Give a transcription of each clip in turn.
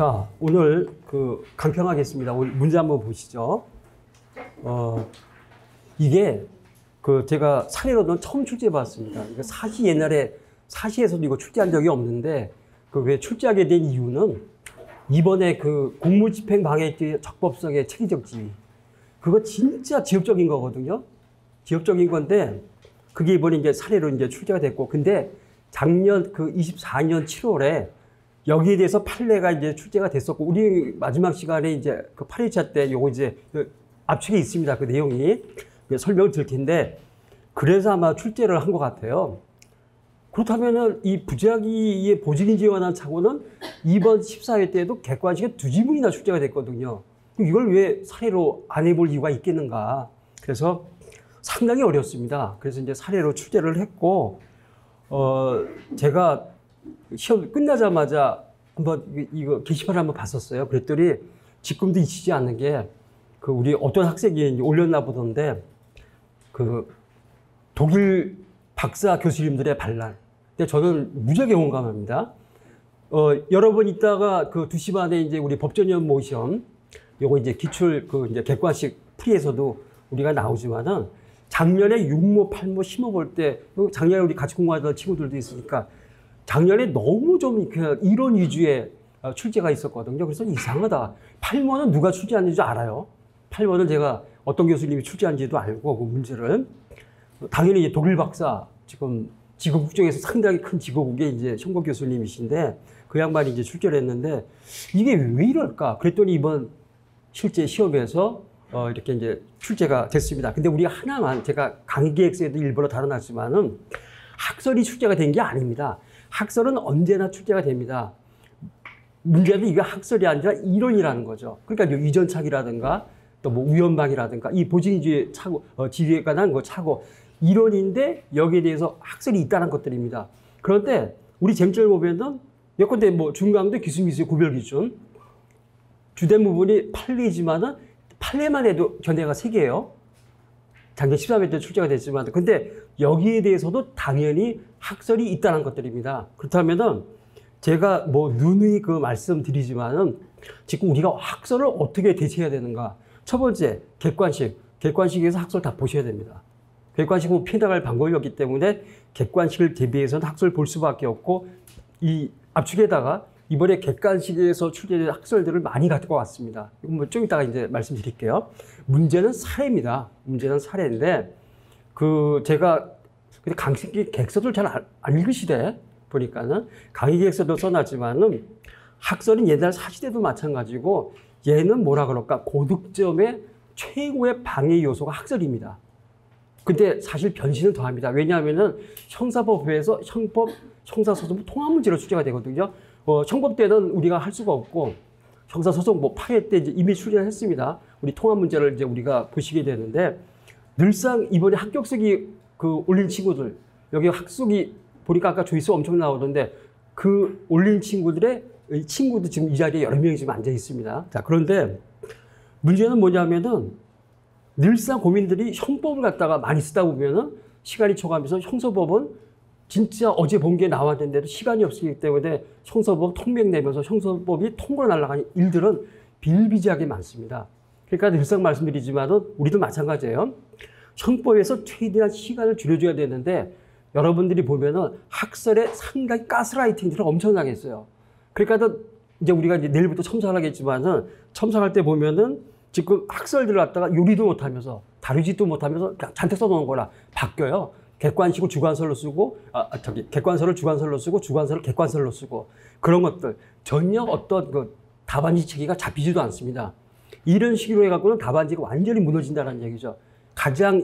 자, 오늘 강평하겠습니다. 오늘 문제 한번 보시죠. 이게 제가 사례로는 처음 출제해 봤습니다. 사시 옛날에 사시에서도 이거 출제한 적이 없는데 왜 출제하게 된 이유는 이번에 공무집행 방해 적법성의 체계적 지위. 그거 진짜 지엽적인 거거든요. 지엽적인 건데 그게 이번에 이제 사례로 이제 출제가 됐고, 근데 작년 24년 7월에 여기에 대해서 판례가 이제 출제가 됐었고, 우리 마지막 시간에 이제 8회차 때 요거 이제 압축에 있습니다. 그 내용이 설명을 드릴 텐데, 그래서 아마 출제를 한 것 같아요. 그렇다면은 이 부작위의 보직인지에 관한 착오는 이번 14회 때에도 객관식에 2지문이나 출제가 됐거든요. 이걸 왜 사례로 안 해볼 이유가 있겠는가. 그래서 상당히 어렵습니다. 그래서 이제 사례로 출제를 했고, 제가 시험 끝나자마자 한번 이거 게시판을 한번 봤었어요. 그랬더니 지금도 잊히지 않는 게 우리 어떤 학생이 올렸나 보던데 독일 박사 교수님들의 반란. 근데 저는 무지하게 공감합니다. 여러 번 있다가 2시 반에 이제 우리 법전위원 모션, 요거 이제 기출 이제 객관식 풀이에서도 우리가 나오지만은 작년에 6모, 8모, 10모 볼 때, 작년에 우리 같이 공부하던 친구들도 있으니까 작년에 너무 좀 이론 위주의 출제가 있었거든요. 그래서 이상하다. 8모는 누가 출제하는지 알아요. 8모는 제가 어떤 교수님이 출제한지도 알고 그 문제를. 당연히 이제 독일 박사, 지금 지구국 중에서 상당히 큰 지구국의 이제 현고 교수님이신데 그 양반이 이제 출제를 했는데 이게 왜 이럴까? 그랬더니 이번 실제 시험에서 이렇게 이제 출제가 됐습니다. 근데 우리가 하나만, 제가 강의 계획서에도 일부러 다뤄놨지만은 학설이 출제가 된 게 아닙니다. 학설은 언제나 출제가 됩니다. 문제는 이게 학설이 아니라 이론이라는 거죠. 그러니까 유전착이라든가 또 뭐 우연방이라든가 이 보직인지의 지위에 관한 착오, 이론인데 여기에 대해서 학설이 있다는 것들입니다. 그런데 우리 쟁점을 보면은 예컨대 뭐 중강도 기술미수의 구별기준, 주된 부분이 판례지만은 판례만 해도 견해가 3개예요. 작년 13회 때 출제가 됐지만, 근데 여기에 대해서도 당연히 학설이 있다는 것들입니다. 그렇다면은 제가 뭐 누누이 말씀드리지만은 지금 우리가 학설을 어떻게 대체해야 되는가. 첫 번째, 객관식에서 학설 다 보셔야 됩니다. 객관식은 피해 나갈 방법이 없기 때문에 객관식을 대비해서는 학설 볼 수밖에 없고, 이 압축에다가 이번에 객관식에서 출제된 학설들을 많이 갖고 왔습니다. 이건 뭐 좀 이따가 이제 말씀드릴게요. 문제는 사례입니다. 문제는 사례인데, 제가 강의 객서들 잘 안 읽으시대 보니까는 강의 객서도 써놨지만은 학설은 옛날 사시대도 마찬가지고 얘는 뭐라 그럴까? 고득점의 최고의 방해 요소가 학설입니다. 근데 사실 변신은 더합니다. 왜냐하면은 형사법에서 형법, 형사소송 통합 문제로 출제가 되거든요. 형법 때는 우리가 할 수가 없고, 형사소송 8회 때 이제 이미 출제를 했습니다. 우리 통합 문제를 이제 우리가 보시게 되는데, 늘상 이번에 합격석이 올린 친구들, 여기 학석이 보니까 아까 조회수 엄청 나오던데, 올린 친구도 지금 이 자리에 여러 명이 지금 앉아 있습니다. 자, 그런데 문제는 뭐냐면은 늘상 고민들이 형법을 갖다가 많이 쓰다 보면은 시간이 초과하면서 형사법은 진짜 어제 본 게 나왔는데도 시간이 없기 때문에 형사법 통명 내면서 형사법이 통과로 날아가는 일들은 비일비재하게 많습니다. 그러니까 늘상 말씀드리지만은 우리도 마찬가지예요. 형법에서 최대한 시간을 줄여줘야 되는데 여러분들이 보면은 학설에 상당히 가스라이팅들을 엄청나게 했어요. 그러니까 이제 우리가 이제 내일부터 첨삭을 하겠지만은 첨삭할 때 보면은 지금 학설들을 갖다가 요리도 못하면서 다루지도 못하면서 잔뜩 써놓은 거라 바뀌어요. 객관식을 주관설로 쓰고, 객관설을 주관설로 쓰고, 주관설을 객관설로 쓰고, 그런 것들. 전혀 어떤 답안지 체계가 잡히지도 않습니다. 이런 식으로 해갖고는 답안지가 완전히 무너진다는 얘기죠. 가장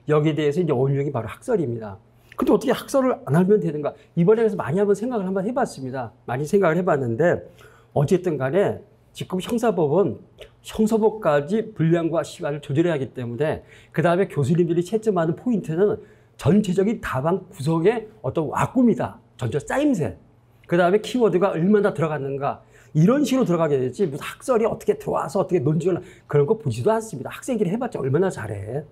여기에 대해서 이제 원흉이 바로 학설입니다. 근데 어떻게 학설을 안 알면 되는가? 이번에 그래서 많이 한번 생각을 해봤습니다. 많이 생각을 해봤는데, 어쨌든 간에 지금 형사법은 형사법까지 분량과 시간을 조절해야 하기 때문에, 그 다음에 교수님들이 채점하는 포인트는 전체적인 답안 구성의 어떤 와꾸입니다. 전체 짜임새. 그 다음에 키워드가 얼마나 들어갔는가. 이런 식으로 들어가게 되지, 무슨 학설이 어떻게 들어와서 어떻게 논증을, 그런 거 보지도 않습니다. 학생들이 해봤자 얼마나 잘해.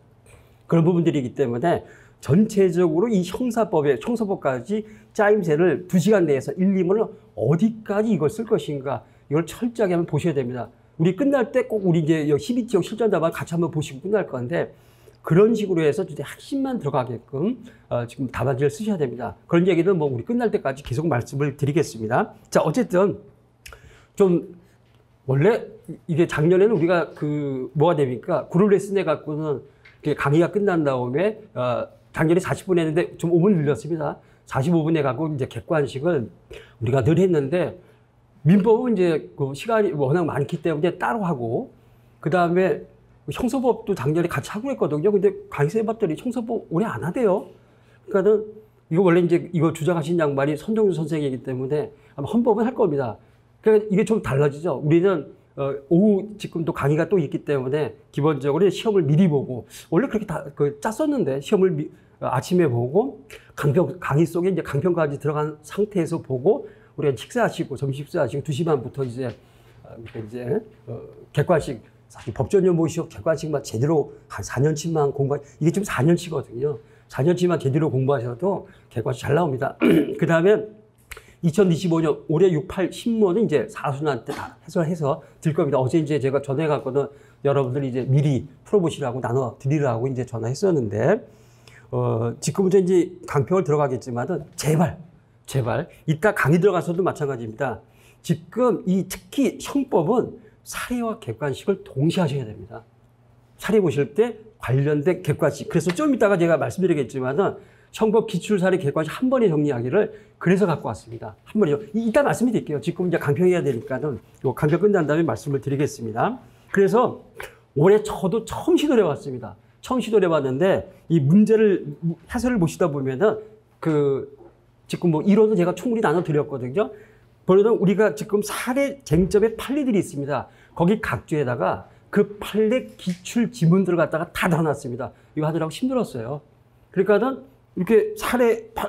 그런 부분들이기 때문에 전체적으로 이 형사법까지 짜임새를 2시간 내에서 1, 2문을 어디까지 이걸 쓸 것인가. 이걸 철저하게 한번 보셔야 됩니다. 우리 끝날 때 꼭 우리 이제 12지역 실전담화 같이 한번 보시고 끝날 건데 그런 식으로 해서 이제 핵심만 들어가게끔 지금 답안지를 쓰셔야 됩니다. 그런 얘기는 뭐 우리 끝날 때까지 계속 말씀을 드리겠습니다. 자, 어쨌든 좀 원래 이게 작년에는 우리가 그 뭐가 됩니까? 그룹 레슨 해갖고는 강의가 끝난 다음에 작년에 40분 했는데 좀 5분 늘렸습니다. 45분 해갖고 이제 객관식을 우리가 늘 했는데 민법은 이제 그 시간이 워낙 많기 때문에 따로 하고 그 다음에 형사법도 작년에 같이 하고 했거든요. 근데 강의서 해봤더니 형사법 오래 안 하대요. 그러니까는 이거 원래 이제 이거 주장하신 양반이 선정주 선생이기 때문에 아마 헌법은 할 겁니다. 그러니까 이게 좀 달라지죠. 우리는 오후 지금 또 강의가 또 있기 때문에 기본적으로 시험을 미리 보고 원래 그렇게 다 짰었는데 시험을 아침에 보고 강의 속에 이제 강평까지 들어간 상태에서 보고 우리가 식사하시고 점심 식사하시고 2시 반부터 이제 객관식 사실 법전연모 시험 객관식만 제대로 한 4년치만 공부 이게 지금 4년치거든요. 4년치만 제대로 공부하셔도 객관식 잘 나옵니다. 그 다음에 2025년 올해 6, 8, 10모는 이제 사순한테 다 해설해서 들 겁니다. 어제 이제 제가 전화해갖고는 여러분들이 이제 미리 풀어보시라고 나눠 드리라고 이제 전화했었는데, 지금부터 이제 강평을 들어가겠지만은 제발 이따 강의 들어가서도 마찬가지입니다. 지금 이 특히 형법은 사례와 객관식을 동시에 하셔야 됩니다. 사례 보실 때 관련된 객관식. 그래서 좀 이따가 제가 말씀드리겠지만은 형법 기출사례 객관식 한 번에 정리하기를 그래서 갖고 왔습니다. 한 번에. 이따 말씀을 드릴게요. 지금 이제 강평해야 되니까는 요 강평 끝난 다음에 말씀을 드리겠습니다. 그래서 올해 저도 처음 시도를 해봤습니다. 처음 시도를 해봤는데 이 문제를 해설을 보시다 보면은 지금 뭐 이론은 제가 충분히 나눠드렸거든요. 그러면 우리가 지금 사례 쟁점의 판례들이 있습니다. 거기 각주에다가 그 판례 기출 지문들을 갖다가 다 넣어놨습니다. 이거 하느라고 힘들었어요. 그러니까는 이렇게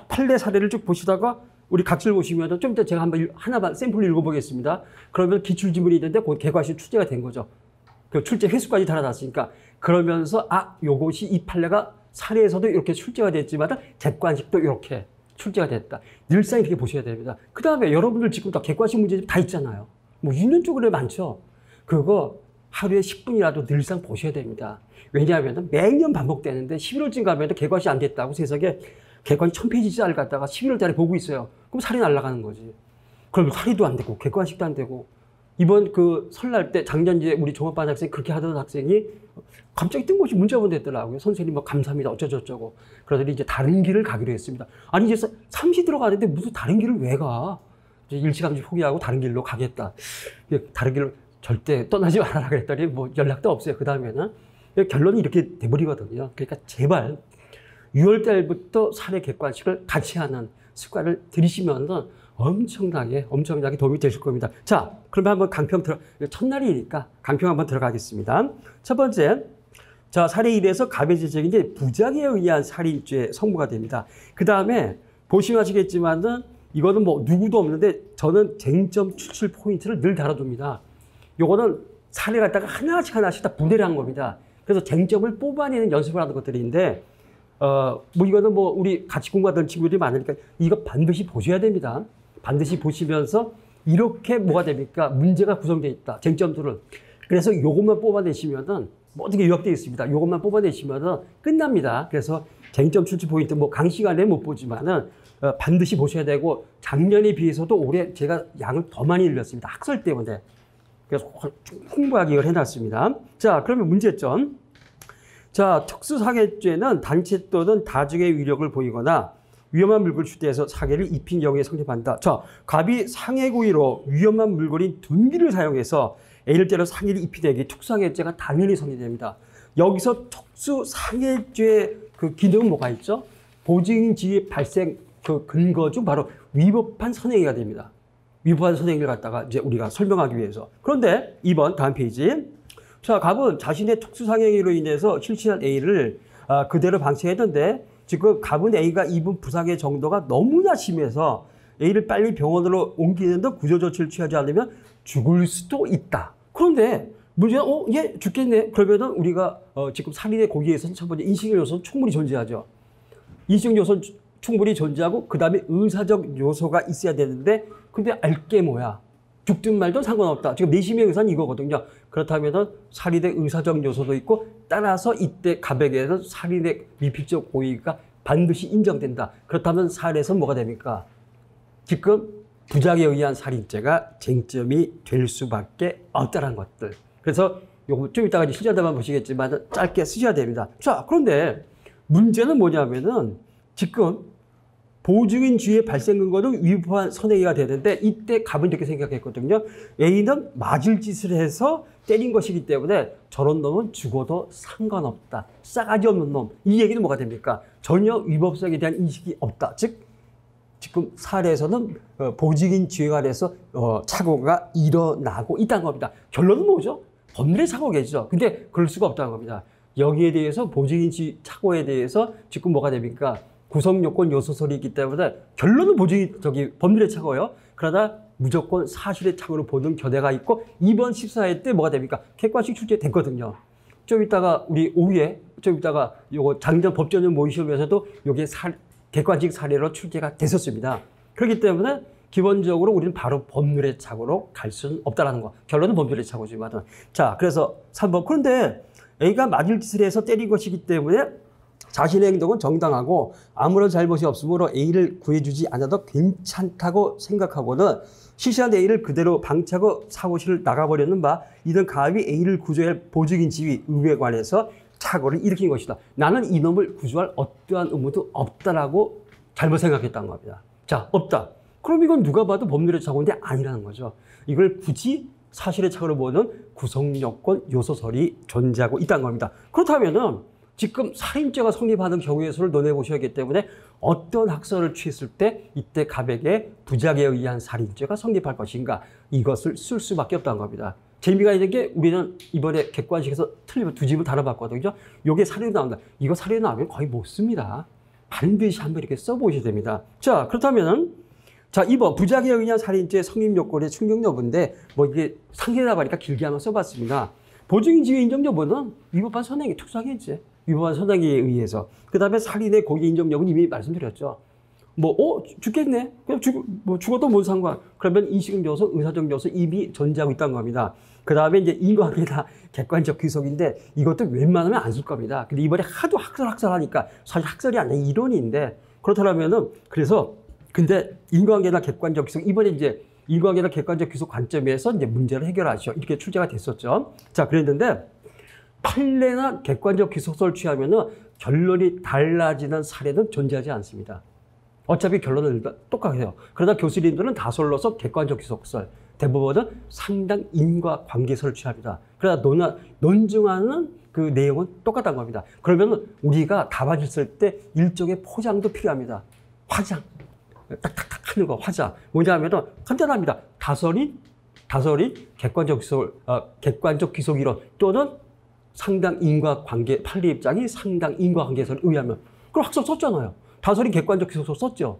판례 사례를 쭉 보시다가 우리 각질 보시면 좀 이따 제가 한번 하나만 샘플을 읽어보겠습니다. 그러면 기출 지문이 있는데 그 객관식 출제가 된 거죠. 그 출제 횟수까지 달아놨으니까 그러면서 요것이 이 판례가 사례에서도 이렇게 출제가 됐지만 객관식도 이렇게 출제가 됐다. 늘상 이렇게 보셔야 됩니다. 그 다음에 여러분들 지금 다 객관식 문제집 다 있잖아요. 뭐 있는 쪽으로 많죠. 그거 하루에 10분이라도 늘상 보셔야 됩니다. 왜냐하면 매년 반복되는데 11월쯤 가면 객관식 안 됐다고 세상에 객관식 1000페이지짜리 갖다가 11월 달에 보고 있어요. 그럼 살이 날아가는 거지. 그럼 살이도 안 되고 객관식도 안 되고 이번 설날 때 작년 이제 우리 종합반 학생 그렇게 하던 학생이 갑자기 뜬금없이 문자 보냈더라고요. 선생님 뭐 감사합니다 어쩌저쩌고. 그러더니 이제 다른 길을 가기로 했습니다. 아니 이제 삼시 들어가는데 무슨 다른 길을 왜 가? 이제 일찌감치 포기하고 다른 길로 가겠다. 다른 길로 절대 떠나지 말아라 그랬더니 뭐 연락도 없어요. 그 다음에는 결론이 이렇게 돼버리거든요. 그러니까 제발 6월 달부터 사례 객관식을 같이 하는 습관을 들이시면 엄청나게 도움이 되실 겁니다. 자, 그러면 한번 강평 첫날이니까 강평 한번 들어가겠습니다. 첫 번째, 자, 사례 1에서 가배제적인 이제 부작에 의한 살인죄 성무가 됩니다. 그 다음에 보시면 아시겠지만은 이거는 뭐 누구도 없는데 저는 쟁점 추출 포인트를 늘 다뤄둡니다. 요거는 사례 갖다가 하나씩 다 분해를 한 겁니다. 그래서 쟁점을 뽑아내는 연습을 하는 것들인데, 뭐 이거는 뭐 우리 같이 공부하던 친구들이 많으니까 이거 반드시 보셔야 됩니다. 반드시 보시면서 이렇게 뭐가 됩니까? 문제가 구성되어 있다. 쟁점들은. 그래서 요것만 뽑아내시면은 모든 게 요약되어 있습니다. 요것만 뽑아내시면은 끝납니다. 그래서 쟁점 출제 포인트 뭐 강의 시간에 못 보지만은 반드시 보셔야 되고 작년에 비해서도 올해 제가 양을 더 많이 늘렸습니다. 학설 때문에. 그래서 풍부하게 이걸 해놨습니다. 자, 그러면 문제점. 자, 특수상해죄는 단체 또는 다중의 위력을 보이거나 위험한 물건을 주대해서 사기를 입힌 경우에 성립한다. 자, 갑이 상해 고의로 위험한 물건인 둔기를 사용해서 A를 때려 상해를 입히되기 특수상해죄가 당연히 성립됩니다. 여기서 특수상해죄 기능은 뭐가 있죠? 보증인지위 발생 근거 중 바로 위법한 선행위가 됩니다. 위법한 선행위를 갖다가 이제 우리가 설명하기 위해서. 그런데 2번 다음 페이지. 자, 갑은 자신의 특수상해로 인해서 실신한 A를 그대로 방치했는데 지금 갑은 A가 입은 부상의 정도가 너무나 심해서 A를 빨리 병원으로 옮기는 등 구조조치를 취하지 않으면 죽을 수도 있다. 그런데 문제는 얘 죽겠네. 그러면은 우리가 지금 살인의 고기에서는 첫 번째 인식의 요소는 충분히 존재하죠. 인식 요소는 충분히 존재하고 그 다음에 의사적 요소가 있어야 되는데 근데 알게 뭐야? 죽든 말든 상관없다. 지금 내심의 의사는 이거거든요. 그렇다면 살인의 의사적 요소도 있고 따라서 이때 가백에서 살인의 미필적 고의가 반드시 인정된다. 그렇다면 사례에서 뭐가 됩니까? 지금 부작에 의한 살인죄가 쟁점이 될 수밖에 없다는 것들. 그래서 요거 좀 이따가 실전에만 보시겠지만 짧게 쓰셔야 됩니다. 자, 그런데 문제는 뭐냐면은 지금 보증인주의의 발생 근거는 위법한 선행위가 되는데 이때 갑은 이렇게 생각했거든요. A는 맞을 짓을 해서 때린 것이기 때문에 저런 놈은 죽어도 상관없다. 싸가지 없는 놈. 이 얘기는 뭐가 됩니까? 전혀 위법성에 대한 인식이 없다. 즉 지금 사례에서는 보증인주의가 돼서 착오가 일어나고 있다는 겁니다. 결론은 뭐죠? 법률의 착오겠죠. 근데 그럴 수가 없다는 겁니다. 여기에 대해서 보증인주의 착오에 대해서 지금 뭐가 됩니까? 구성요건 요소설이 있기 때문에 결론은 법률의 착오예요. 그러다 무조건 사실의 착오로 보는 견해가 있고 이번 14회 때 뭐가 됩니까? 객관식 출제됐거든요. 좀 이따가 우리 오후에 좀 이따가 요거 장전 법전형 모의시험에서도 요게 객관식 사례로 출제가 됐었습니다. 그렇기 때문에 기본적으로 우리는 바로 법률의 착오로 갈 수는 없다는 거. 결론은 법률의 착오지만. 자, 그래서 3번. 그런데 A가 맞을 짓을 해서 때린 것이기 때문에 자신의 행동은 정당하고 아무런 잘못이 없으므로 A를 구해주지 않아도 괜찮다고 생각하고는 시시한 A를 그대로 방치하고 사무실을 나가버리는 바 이는 감히 A를 구조할 할 보증인 지위 의무에 관해서 착오를 일으킨 것이다. 나는 이놈을 구조할 어떠한 의무도 없다라고 잘못 생각했다는 겁니다. 자, 없다. 그럼 이건 누가 봐도 법률의 착오인데 아니라는 거죠. 이걸 굳이 사실의 착오로 보는 구성요건 요소설이 존재하고 있다는 겁니다. 그렇다면은 지금 살인죄가 성립하는 경우의 수를 논해보셔야 하기 때문에 어떤 학설을 취했을 때 이때 갑에게 부작에 의한 살인죄가 성립할 것인가 이것을 쓸 수밖에 없다는 겁니다. 재미가 있는 게 우리는 이번에 객관식에서 틀리면 두 집을 다뤄봤거든요. 요게 사례로 나온다. 이거 사례로 나오면 거의 못 씁니다. 반드시 한번 이렇게 써보셔야 됩니다. 자, 그렇다면 자, 2번 부작에 의한 살인죄 성립 요건의 충족 여부인데 뭐 이게 상세하다 보니까 길게 한번 써봤습니다. 보증인지위 인정 여부는 위법한 선행이 특수하겠지. 위법한 선행에 의해서. 그 다음에 살인의 고의 인정 여부는 이미 말씀드렸죠. 죽겠네? 그냥 죽어도 뭔 상관. 그러면 인식적 요소, 의사적 요소 이미 존재하고 있다는 겁니다. 그 다음에 이제 인과관계나 객관적 귀속인데 이것도 웬만하면 안 쓸 겁니다. 근데 이번에 하도 학설 하니까 사실 학설이 아니라 이론인데 그렇다면은 근데 인과관계나 객관적 귀속 이번에 이제 인과관계나 객관적 귀속 관점에서 이제 문제를 해결하시오. 이렇게 출제가 됐었죠. 자, 그랬는데 판례나 객관적 귀속설을 취하면은 결론이 달라지는 사례는 존재하지 않습니다. 어차피 결론은 똑같아요. 그러다 교수님들은 다솔로서 객관적 귀속설, 대부분은 상당 인과관계설을 취합니다. 그러다 논증하는 그 내용은 똑같다는 겁니다. 그러면 우리가 답안을 쓸 때 일종의 포장도 필요합니다. 화장. 딱딱딱 하는 거, 화장. 뭐냐면은 간단합니다. 다설이 객관적 귀속 이론 또는 상당 인과관계, 판례 입장이 상당 인과관계설에 의하면 그럼 학설 썼잖아요. 다설이 객관적 귀속설 썼죠.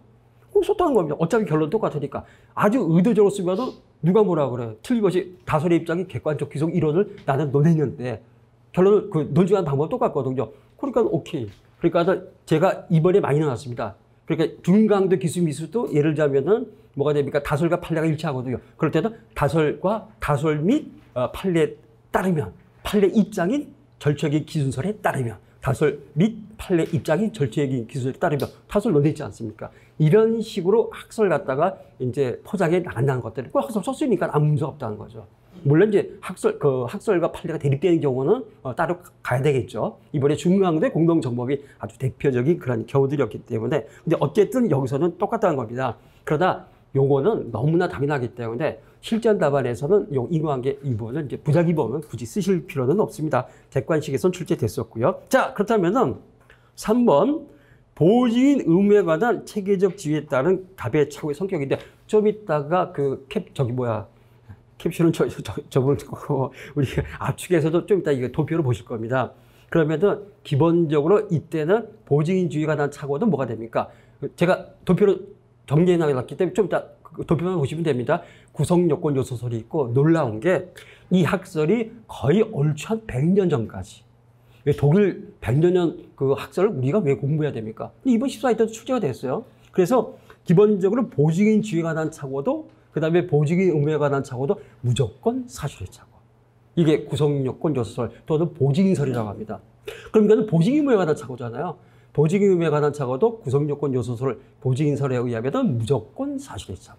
그럼 썼다는 겁니다. 어차피 결론 똑같으니까. 아주 의도적으로 쓰면은 누가 뭐라 그래. 틀림없이 다설의 입장이 객관적 귀속 이론을 나는 논했는데 결론은 그 논증하는 방법은 똑같거든요. 그러니까 오케이. 그러니까 제가 이번에 많이 나왔습니다. 그러니까 중강도 기수 미수도 예를 들자면은 뭐가 됩니까? 다설과 판례가 일치하거든요. 그럴 때는 다설과 다설 및 판례에 따르면 판례 입장인 절차적인 기준설에 따르면 다설 및 판례 입장인 절차적인 기준설에 따르면 다설 논했지 않습니까? 이런 식으로 학설 갖다가 이제 포장해 나간다는 것들. 그 학설 썼으니까 아무 문제 없다는 거죠. 물론 이제 학설과 판례가 대립되는 경우는 따로 가야 되겠죠. 이번에 중앙대 공동정법이 아주 대표적인 그런 경우들이었기 때문에. 근데 어쨌든 여기서는 똑같다는 겁니다. 그러다 요거는 너무나 당연하기 때문에 실전 답안에서는 요 인과관계 이 부분은 이제 부작위 보면 굳이 쓰실 필요는 없습니다. 객관식에선 출제됐었고요. 자, 그렇다면은 3번 보증인 의무에 관한 체계적 지위에 따른 답의 착오의 성격인데 좀 이따가 캡슐은 저분 우리 압축에서도 좀 이따 이거 도표로 보실 겁니다. 그러면은 기본적으로 이때는 보증인주의가 난 착오는 뭐가 됩니까? 제가 도표로 정리해 놨기 때문에 좀 이따 도표만 보시면 됩니다. 구성요건 요소설이 있고 놀라운 게 이 학설이 거의 얼추 한 100년 전까지. 독일 100년 전 그 학설을 우리가 왜 공부해야 됩니까? 이번 14회 때도 출제가 됐어요. 그래서 기본적으로 보증인주의가 난 착오도 그다음에 보직이 의무에 관한 착오도 무조건 사실의 착오. 이게 구성요건 요소설 또는 보직인설이라고 합니다. 그럼 이거는 보직이 의무에 관한 착오잖아요. 보직이 의무에 관한 착오도 구성요건 요소설 보직인설에 의하면 무조건 사실의 착오.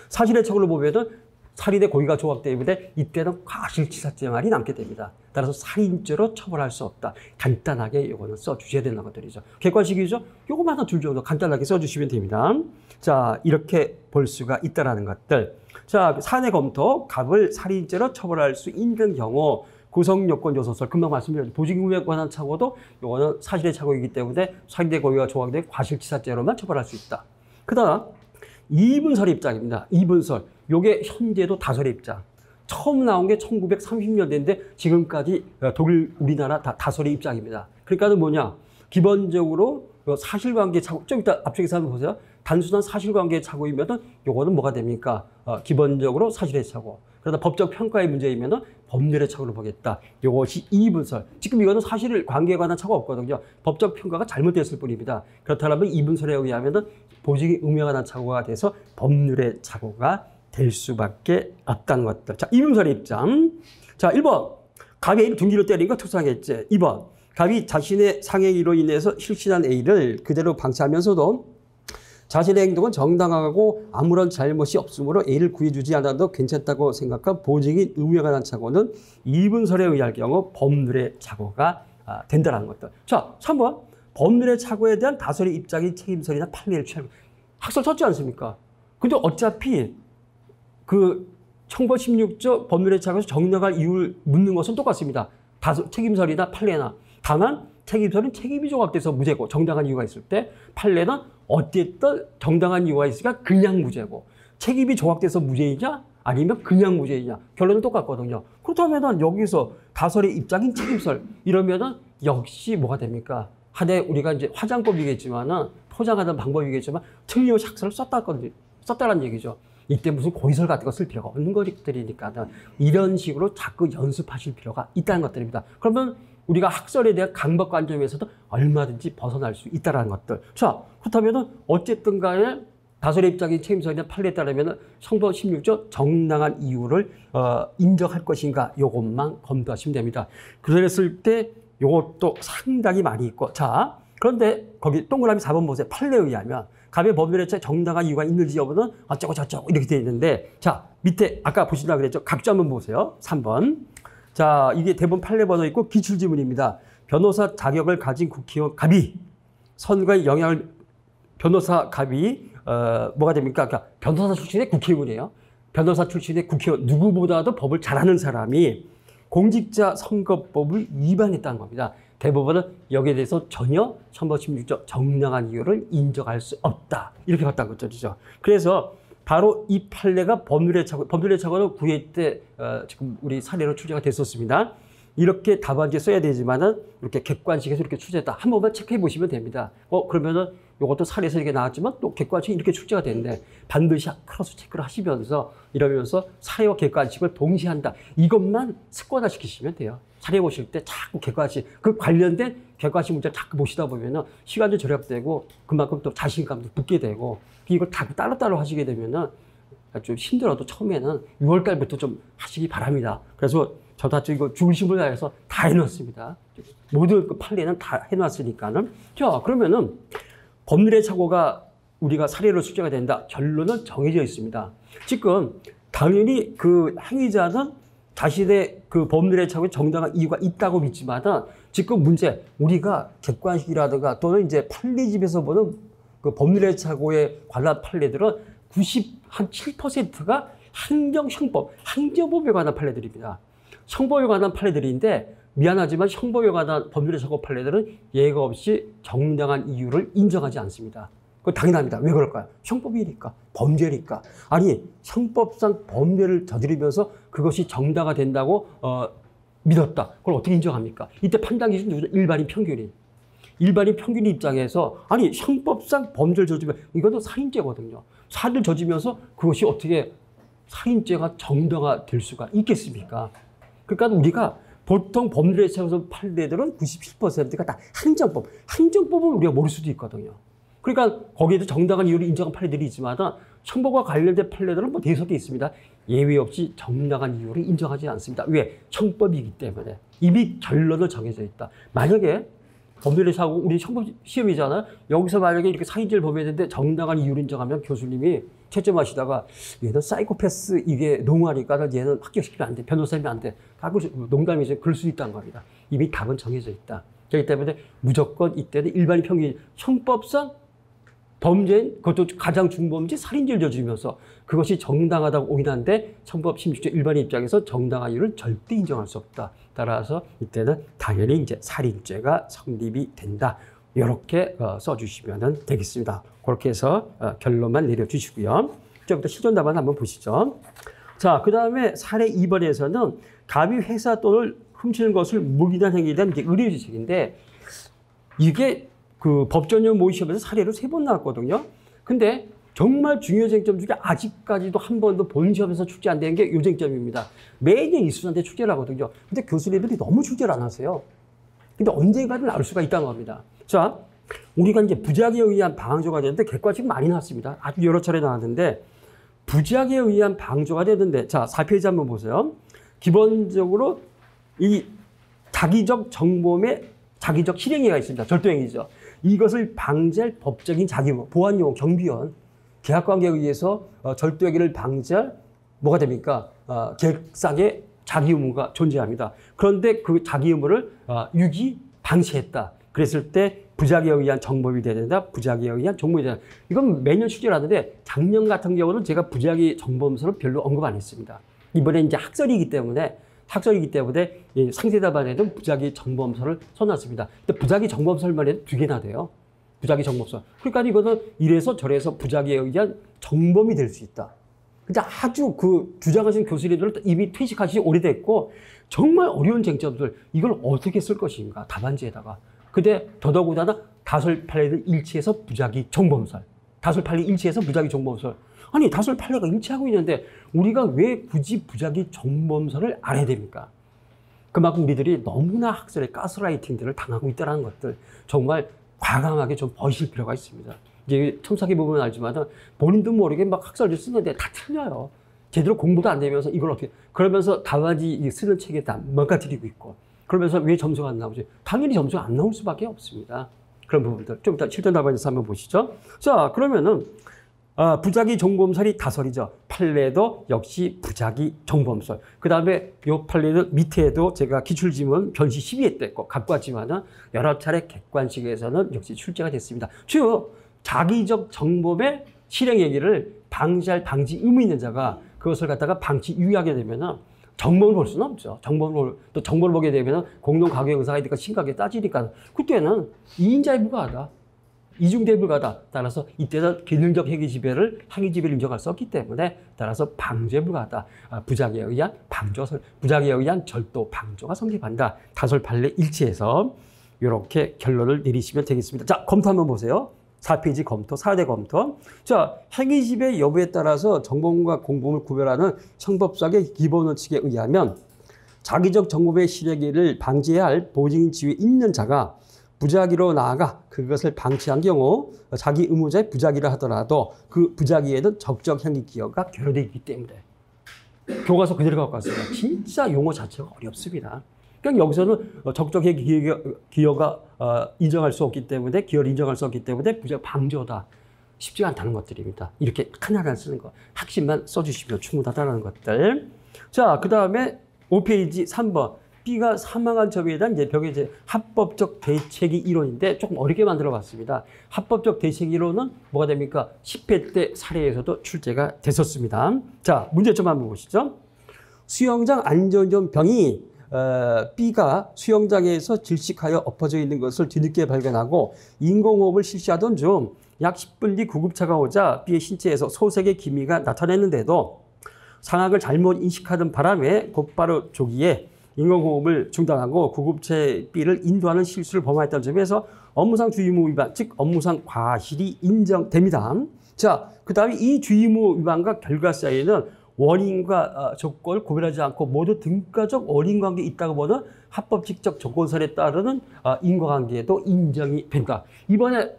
사실의 착오를 보면은 살인의 고의가 조각되기 때문에 이때는 과실치사죄 말이 남게 됩니다. 따라서 살인죄로 처벌할 수 없다. 간단하게 이거는 써주셔야 되는 것들이죠. 객관식이죠? 요거만 한 줄 정도 간단하게 써주시면 됩니다. 자, 이렇게 볼 수가 있다는 것들. 자, 사내 검토, 갑을 살인죄로 처벌할 수 있는 경우 구성요건 요소설 금방 말씀드렸죠. 보직의무에 관한 착오도 요거는 사실의 착오이기 때문에 살인의 고의가 조각된 과실치사죄로만 처벌할 수 있다. 그다음 이분설 입장입니다. 이분설. 요게 현재도 다설의 입장. 처음 나온 게 1930년대인데 지금까지 독일, 우리나라 다 다설의 입장입니다. 그러니까는 뭐냐? 기본적으로 사실관계 착오, 좀 이따 앞쪽에서 한번 보세요. 단순한 사실관계 착오이면은 요거는 뭐가 됩니까? 기본적으로 사실의 착오. 그러다 법적 평가의 문제이면은 법률의 착오를 보겠다. 요것이 이분설. 지금 이거는 사실관계에 관한 착오가 없거든요. 법적 평가가 잘못됐을 뿐입니다. 그렇다면 이분설에 의하면은 보직이 의무에 관한 착오가 돼서 법률의 착오가 될 수밖에 없다는 것들. 자, 이분설의 입장. 자, 1번. 갑이 A를 둔기로 때린 거 특수하겠지. 2번. 갑이 자신의 상행위로 인해서 실신한 A를 그대로 방치하면서도 자신의 행동은 정당하고 아무런 잘못이 없으므로 A를 구해주지 않아도 괜찮다고 생각한 보직인 의무에 관한 착오는 이분설에 의할 경우 법률의 착오가 된다는 것들. 자, 3번. 법률의 착오에 대한 다설의 입장인 책임설이나 판례를 취하고 학설 썼지 않습니까? 근데 어차피 그 형법 16조 법률의 착오에서 정당한 이유를 묻는 것은 똑같습니다. 책임설이나 판례나. 다만 책임설은 책임이 조각돼서 무죄고 정당한 이유가 있을 때, 판례는 어쨌든 정당한 이유가 있으니까 그냥 무죄고, 책임이 조각돼서 무죄이냐 아니면 그냥 무죄이냐 결론은 똑같거든요. 그렇다면 여기서 다설의 입장인 책임설 이러면은 역시 뭐가 됩니까? 하나의 우리가 이제 화장법이겠지만은 포장하는 방법이겠지만 틀림없이 학설을 썼다는 얘기죠. 이때 무슨 고의설 같은 거 쓸 필요가 없는 것들이니까는 이런 식으로 자꾸 연습하실 필요가 있다는 것들입니다. 그러면 우리가 학설에 대한 강박 관점에서도 얼마든지 벗어날 수 있다는 것들. 자, 그렇다면은 어쨌든 간에 다설의 입장인 책임설이나 판례에 따르면은 형법 16조 정당한 이유를 인정할 것인가 요것만 검토하시면 됩니다. 그랬을 때 요것도 상당히 많이 있고. 자, 그런데 거기 동그라미 4번 보세요. 판례에 의하면 갑의 법률에 정당한 이유가 있는지 여부는 어쩌고 저쩌고 이렇게 되어 있는데, 자, 밑에 아까 보시려고 그랬죠. 각주 한번 보세요. 3번. 자, 이게 대본 판례 번호 있고 기출지문입니다. 변호사 자격을 가진 국회의원 갑이 선거에 영향을, 변호사 갑이 뭐가 됩니까? 그러니까 변호사 출신의 국회의원이에요. 변호사 출신의 국회의원, 누구보다도 법을 잘하는 사람이 공직자 선거법을 위반했다는 겁니다. 대법원은 여기에 대해서 전혀 형법 16조 정당한 이유를 인정할 수 없다. 이렇게 봤다는 거죠. 그래서 바로 이 판례가 법률의 착오는 9회 때 지금 우리 사례로 출제가 됐었습니다. 이렇게 답안지에 써야 되지만은 이렇게 객관식에서 이렇게 출제했다. 한 번만 체크해 보시면 됩니다. 그러면은 이것도 사례에서 이렇게 나왔지만 또 객관식이 이렇게 출제가 됐는데 반드시 크로스 체크를 하시면서 이러면서 사례와 객관식을 동시에 한다. 이것만 습관화 시키시면 돼요. 사례 보실 때 자꾸 객관식, 그 관련된 객관식 문제를 자꾸 보시다 보면은 시간도 절약되고 그만큼 또 자신감도 붙게 되고, 이걸 자꾸 따로따로 하시게 되면은 좀 힘들어도 처음에는 6월달부터 좀 하시기 바랍니다. 그래서 저도 이거 중심을 다해서 다 해놨습니다. 모든 그 판례는 다 해놨으니까는. 자, 그러면은 법률의 착오가 우리가 사례로 출제가 된다. 결론은 정해져 있습니다. 지금 당연히 그 행위자는 자신의 그 법률의 착오에 정당한 이유가 있다고 믿지만은 지금 문제, 우리가 객관식이라든가 또는 이제 판례집에서 보는 그 법률의 착오에 관한 판례들은 97%가 행정법에 관한 판례들입니다. 형법에 관한 판례들인데 미안하지만 형법에 관한 법률의 착오 판례들은 예가 없이 정당한 이유를 인정하지 않습니다. 그거 당연합니다. 왜 그럴까요? 형법이니까, 범죄니까. 아니, 형법상 범죄를 저지르면서 그것이 정당화 된다고 믿었다. 그걸 어떻게 인정합니까? 이때 판단 기준 누구죠? 일반인 평균인. 일반인 평균 입장에서 아니 형법상 범죄를 저지르면 이것도 살인죄거든요. 살인을 저지르면서 그것이 어떻게 살인죄가 정당화될 수가 있겠습니까? 그러니까 우리가 보통 법률에 세워서 판례들은 97%가 다 행정법은 우리가 모를 수도 있거든요. 그러니까 거기에도 정당한 이유를 인정한 판례들이 있지만 청법과 관련된 판례들은 뭐 대석이 있습니다. 예외 없이 정당한 이유를 인정하지 않습니다. 왜? 청법이기 때문에. 이미 결론을 정해져 있다. 만약에 법률의 사고, 우리 청법 시험이잖아요. 여기서 만약에 이렇게 사인지를 범했는데 정당한 이유를 인정하면 교수님이 채점하시다가 얘는 사이코패스 이게 농후하니까 얘는 합격시키면 안 돼. 변호사면 안 돼. 농담이죠. 그럴 수 있다는 겁니다. 이미 답은 정해져 있다. 그렇기 때문에 무조건 이때는 일반인 평균 형법상 범죄인 그것도 가장 중범죄 살인죄를 저지르면서 그것이 정당하다고 오인하는데 청법 16조 일반인 입장에서 정당한 이유를 절대 인정할 수 없다. 따라서 이때는 당연히 이제 살인죄가 성립이 된다. 이렇게 써주시면 되겠습니다. 그렇게 해서 결론만 내려주시고요. 이제부터 실전 답안 한번 보시죠. 자, 그 다음에 사례 2번에서는 감히 회사 돈을 훔치는 것을 무기한 행위에 대한 의뢰지책인데 이게 그 법전용 모의 시험에서 사례로 3번 나왔거든요. 근데 정말 중요 쟁점 중에 아직까지도 한 번도 본 시험에서 출제 안 된 게 이 쟁점입니다. 매년 이수한테 출제를 하거든요. 근데 교수님들이 너무 출제를 안 하세요. 근데 언젠가는 나올 수가 있다는 겁니다. 자, 우리가 이제 부작에 의한 방조가 되는데 객관식 많이 나왔습니다. 아주 여러 차례 나왔는데 부작에 의한 방조가 되는데 자, 4페이지 한번 보세요. 기본적으로 이 자기적 정범의 자기적 실행위가 있습니다. 절도행위죠. 이것을 방지할 법적인 자기무, 보안요원, 경비원, 계약관계에 의해서 절도행위를 방지할 뭐가 됩니까? 계획상의 자기 의무가 존재합니다. 그런데 그 자기 의무를 유기 방치했다. 그랬을 때 부작에 의한 정범이 돼야 된다. 부작에 의한 정범이 돼야 된다. 이건 매년 출제를 하는데 작년 같은 경우는 제가 부작위 정범서를 별로 언급 안 했습니다. 이번에 이제 학설이기 때문에 상세 답안에는 부작위 정범서를 써놨습니다. 근데 부작위 정범서만 해도 2개나 돼요. 부작위 정범서. 그러니까 이거는 이래서 저래서 부작위에 의한 정범이 될 수 있다. 근데 아주 그 주장하신 교수님들은 이미 퇴직하시 오래됐고 정말 어려운 쟁점들 이걸 어떻게 쓸 것인가 답안지에다가. 근데 더더군다나 다설 판례를 일치해서 부작위 정범설. 다설 판례 일치해서 부작위 정범설. 아니 다설 판례가 일치하고 있는데 우리가 왜 굳이 부작위 정범설을 알아야 됩니까? 그만큼 우리들이 너무나 학설의 가스라이팅들을 당하고 있다는 것들 정말 과감하게 좀 버리실 필요가 있습니다. 이제 첨삭해 보면 알지만 본인도 모르게 막 학설을 쓰는데 다 틀려요. 제대로 공부도 안 되면서 이걸 어떻게 그러면서 답안지 쓰는 책에 다 망가뜨리고 있고 그러면서 왜 점수가 안 나오지? 당연히 점수가 안 나올 수밖에 없습니다. 그런 부분들 좀 이따 실전 답안에서 한번 보시죠. 자, 그러면은 부작위 정범설이 다설이죠. 판례도 역시 부작위 정범설. 그 다음에 이 판례는 밑에도 제가 기출지문 변시 12회 때 거 갖고 왔지만은 여러 차례 객관식에서는 역시 출제가 됐습니다. 즉 자기적 정범의 실행 얘기를 방지할 방지 의무 있는 자가 그것을 갖다가 방치 유의하게 되면은 정범을 볼 수는 없죠. 또 정범을 보게 되면은 공동 가격 의사가 되니까 심각하게 따지니까 그때는 2인자에 불과하다. 이중대 불가하다. 따라서 이때는 기능적 행위지배를 인정할 수 없기 때문에 따라서 방조에 불과하다. 부작위에 의한 방조설, 부작위에 의한 절도, 방조가 성립한다. 다설 판례 일치해서 이렇게 결론을 내리시면 되겠습니다. 자, 검토 한번 보세요. 4페이지 검토, 4대 검토. 자, 행위지배 여부에 따라서 정범과 공범을 구별하는 형법상의 기본 원칙에 의하면 자기적 정범의 실행을 방지해야 할 보증인 지위에 있는 자가 부작위로 나아가 그것을 방치한 경우 자기 의무자의 부작위를 하더라도 그 부작위에는 적정 행위 기여가 결여되어 있기 때문에 교과서 그대로 갖고 왔습니다. 진짜 용어 자체가 어렵습니다. 그러니까 여기서는 적정 행위 기여가 인정할 수 없기 때문에 기여를 인정할 수 없기 때문에 부작 방조다. 쉽지가 않다는 것들입니다. 이렇게 하나를 쓰는 거 핵심만 써주시면 충분하다는 것들. 자, 그 다음에 5페이지 3번. B가 사망한 점에 대한 병의 합법적 대책이 이론인데 조금 어렵게 만들어 봤습니다. 합법적 대책 이론은 뭐가 됩니까? 10회 때 사례에서도 출제가 됐었습니다. 자, 문제점 한번 보시죠. 수영장 안전점 병이 B가 수영장에서 질식하여 엎어져 있는 것을 뒤늦게 발견하고 인공호흡을 실시하던 중 약 10분 뒤 구급차가 오자 B의 신체에서 소색의 기미가 나타냈는데도 상황을 잘못 인식하던 바람에 곧바로 조기에 인공호흡을 중단하고 구급체 B를 인도하는 실수를 범하였다는 점에서 업무상 주의무 위반, 즉 업무상 과실이 인정됩니다. 자, 그 다음에 이 주의무 위반과 결과 사이에는 원인과 조건을 구별하지 않고 모두 등가적 원인관계에 있다고 보는 합법직적 조건설에 따르는 인과관계도 인정이 된다. 이번에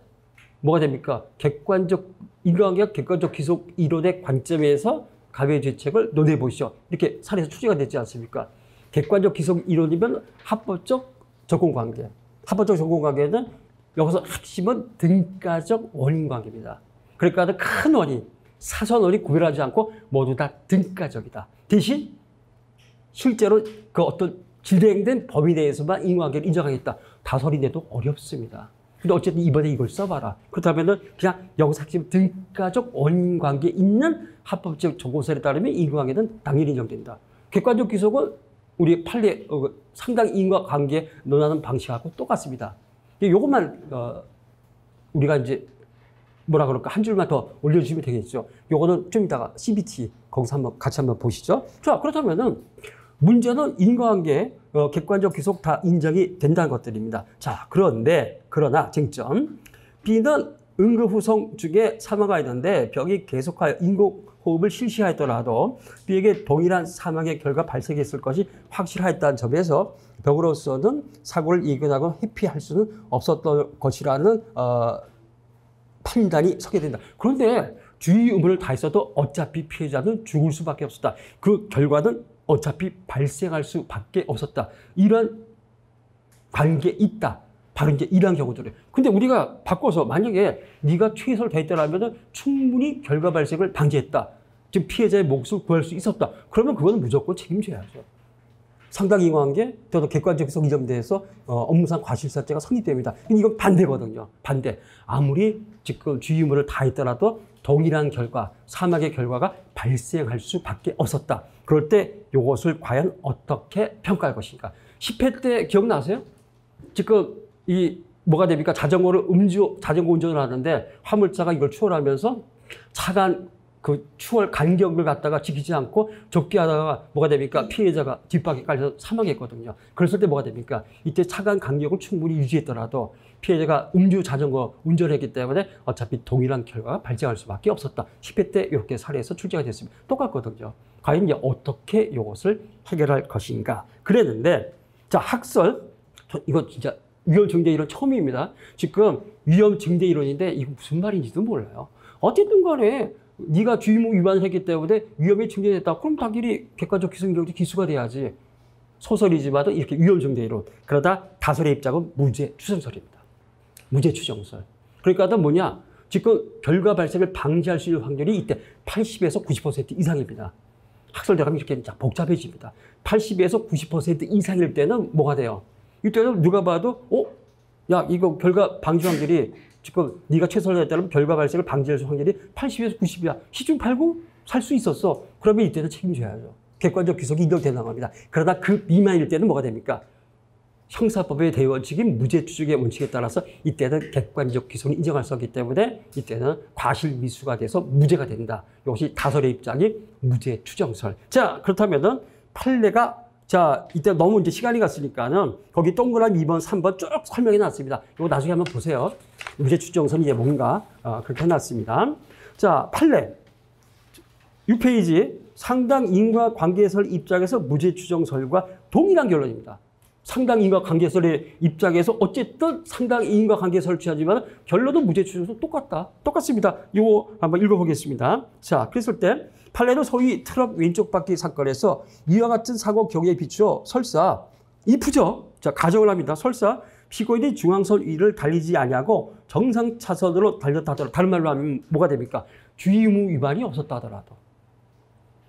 뭐가 됩니까? 객관적 인과관계가 객관적 기속 이론의 관점에서 가외 죄책을 논해 보시죠. 이렇게 사례에서 출제가 됐지 않습니까? 객관적 기속 이론이면 합법적 적공관계. 합법적 적공관계는 여기서 핵심은 등가적 원인관계입니다. 그러니까 큰 원인, 사소한 원인 구별하지 않고 모두 다 등가적이다. 대신 실제로 그 어떤 진행된 범위 내에서만 인과관계를 인정하겠다. 다소리내도 어렵습니다. 근데 어쨌든 이번에 이걸 써봐라. 그렇다면은 그냥 여기서 핵심 등가적 원인관계 있는 합법적 적공설에 따르면 인과관계는 당연히 인정된다. 객관적 기속은 우리 판례 상당 인과관계 논하는 방식하고 똑같습니다. 요것만 우리가 이제 뭐라 그럴까 한 줄만 더 올려주시면 되겠죠. 요거는 좀 이따가 CBT 거기서 한번 같이 한번 보시죠. 자, 그렇다면은 문제는 인과관계 객관적 기속 다 인정이 된다는 것들입니다. 자, 그러나 쟁점 B는 응급후송 중에 사망가 있는데 병이 계속하여 인공호흡을 실시하였더라도 B에게 동일한 사망의 결과 발생했을 것이 확실하였다는 점에서 병으로서는 사고를 예견하고 회피할 수는 없었던 것이라는 판단이 서게 된다. 그런데 주의 의무를 다했어도 어차피 피해자는 죽을 수밖에 없었다. 그 결과는 어차피 발생할 수밖에 없었다. 이런 관계 있다. 바로 이제 이러한 경우들이에요. 근데 우리가 바꿔서 만약에 네가 최선을 다했다라면 충분히 결과 발생을 방지했다. 즉 피해자의 몫을 구할 수 있었다. 그러면 그거는 무조건 책임져야죠. 상당 인과관계, 또는 객관적 기속 이점대에서 업무상 과실사죄가 성립됩니다. 근데 이건 반대거든요. 반대. 아무리 지금 주의 의무를 다했더라도 동일한 결과, 사망의 결과가 발생할 수밖에 없었다. 그럴 때 이것을 과연 어떻게 평가할 것인가? 10회 때 기억나세요? 지금 이 뭐가 됩니까? 자전거 운전을 하는데 화물차가 이걸 추월하면서 차간 그 추월 간격을 갖다가 지키지 않고 적기하다가 뭐가 됩니까? 피해자가 뒷바퀴 깔려서 사망했거든요. 그랬을 때 뭐가 됩니까? 이때 차간 간격을 충분히 유지했더라도 피해자가 자전거 운전했기 때문에 어차피 동일한 결과가 발생할 수밖에 없었다. 10회 때 이렇게 사례에서 출제가 됐습니다. 똑같거든요. 과연 이제 어떻게 이것을 해결할 것인가? 그랬는데, 자, 학설. 이거 진짜 위험증대 이론 처음입니다. 지금 위험증대 이론인데 이거 무슨 말인지도 몰라요. 어쨌든 간에 네가 주의무 위반을 했기 때문에 위험이 증대됐다. 그럼 당연히 객관적 기승적으로 기수가 돼야지. 소설이지만 이렇게 위험증대 이론. 그러다 다설의 입장은 무죄 추정설입니다. 무죄 추정설. 그러니까 뭐냐? 지금 결과 발생을 방지할 수 있는 확률이 이때 80에서 90% 이상입니다. 학설 들어가면 이렇게 복잡해집니다. 80에서 90% 이상일 때는 뭐가 돼요? 이때는 누가 봐도 야 이거 결과 방지 확률이 지금 네가 최선을 다했다면 결과 발생을 방지할 수 확률이 80에서 90이야. 시중 팔고 살 수 있었어. 그러면 이때는 책임져야죠. 객관적 기속이 인정되는 겁니다. 그러나 그 미만일 때는 뭐가 됩니까? 형사법의 대원칙인 무죄 추정의 원칙에 따라서 이때는 객관적 기속을 인정할 수 없기 때문에 이때는 과실 미수가 돼서 무죄가 된다. 이것이 다설의 입장이 무죄 추정설. 자, 그렇다면은 판례가 자, 이때 너무 이제 시간이 갔으니까는 거기 동그라미 2번, 3번 쭉 설명해 놨습니다. 이거 나중에 한번 보세요. 무죄 추정설이 이제 뭔가 그렇게 해놨습니다. 자, 판례 6페이지 상당 인과관계설 입장에서 무죄 추정설과 동일한 결론입니다. 상당 인과관계설의 입장에서 어쨌든 상당 인과관계설을 취하지만 결론은 무죄 추정설 똑같습니다. 이거 한번 읽어보겠습니다. 자, 그랬을 때 판례는 소위 트럭 왼쪽 바퀴 사건에서 이와 같은 사고 경우에 비추어 설사 if죠. 자, 가정을 합니다. 설사 피고인이 중앙선 위를 달리지 아니하고 정상 차선으로 달렸다 하더라도 다른 말로 하면 뭐가 됩니까? 주의무 위반이 없었다 하더라도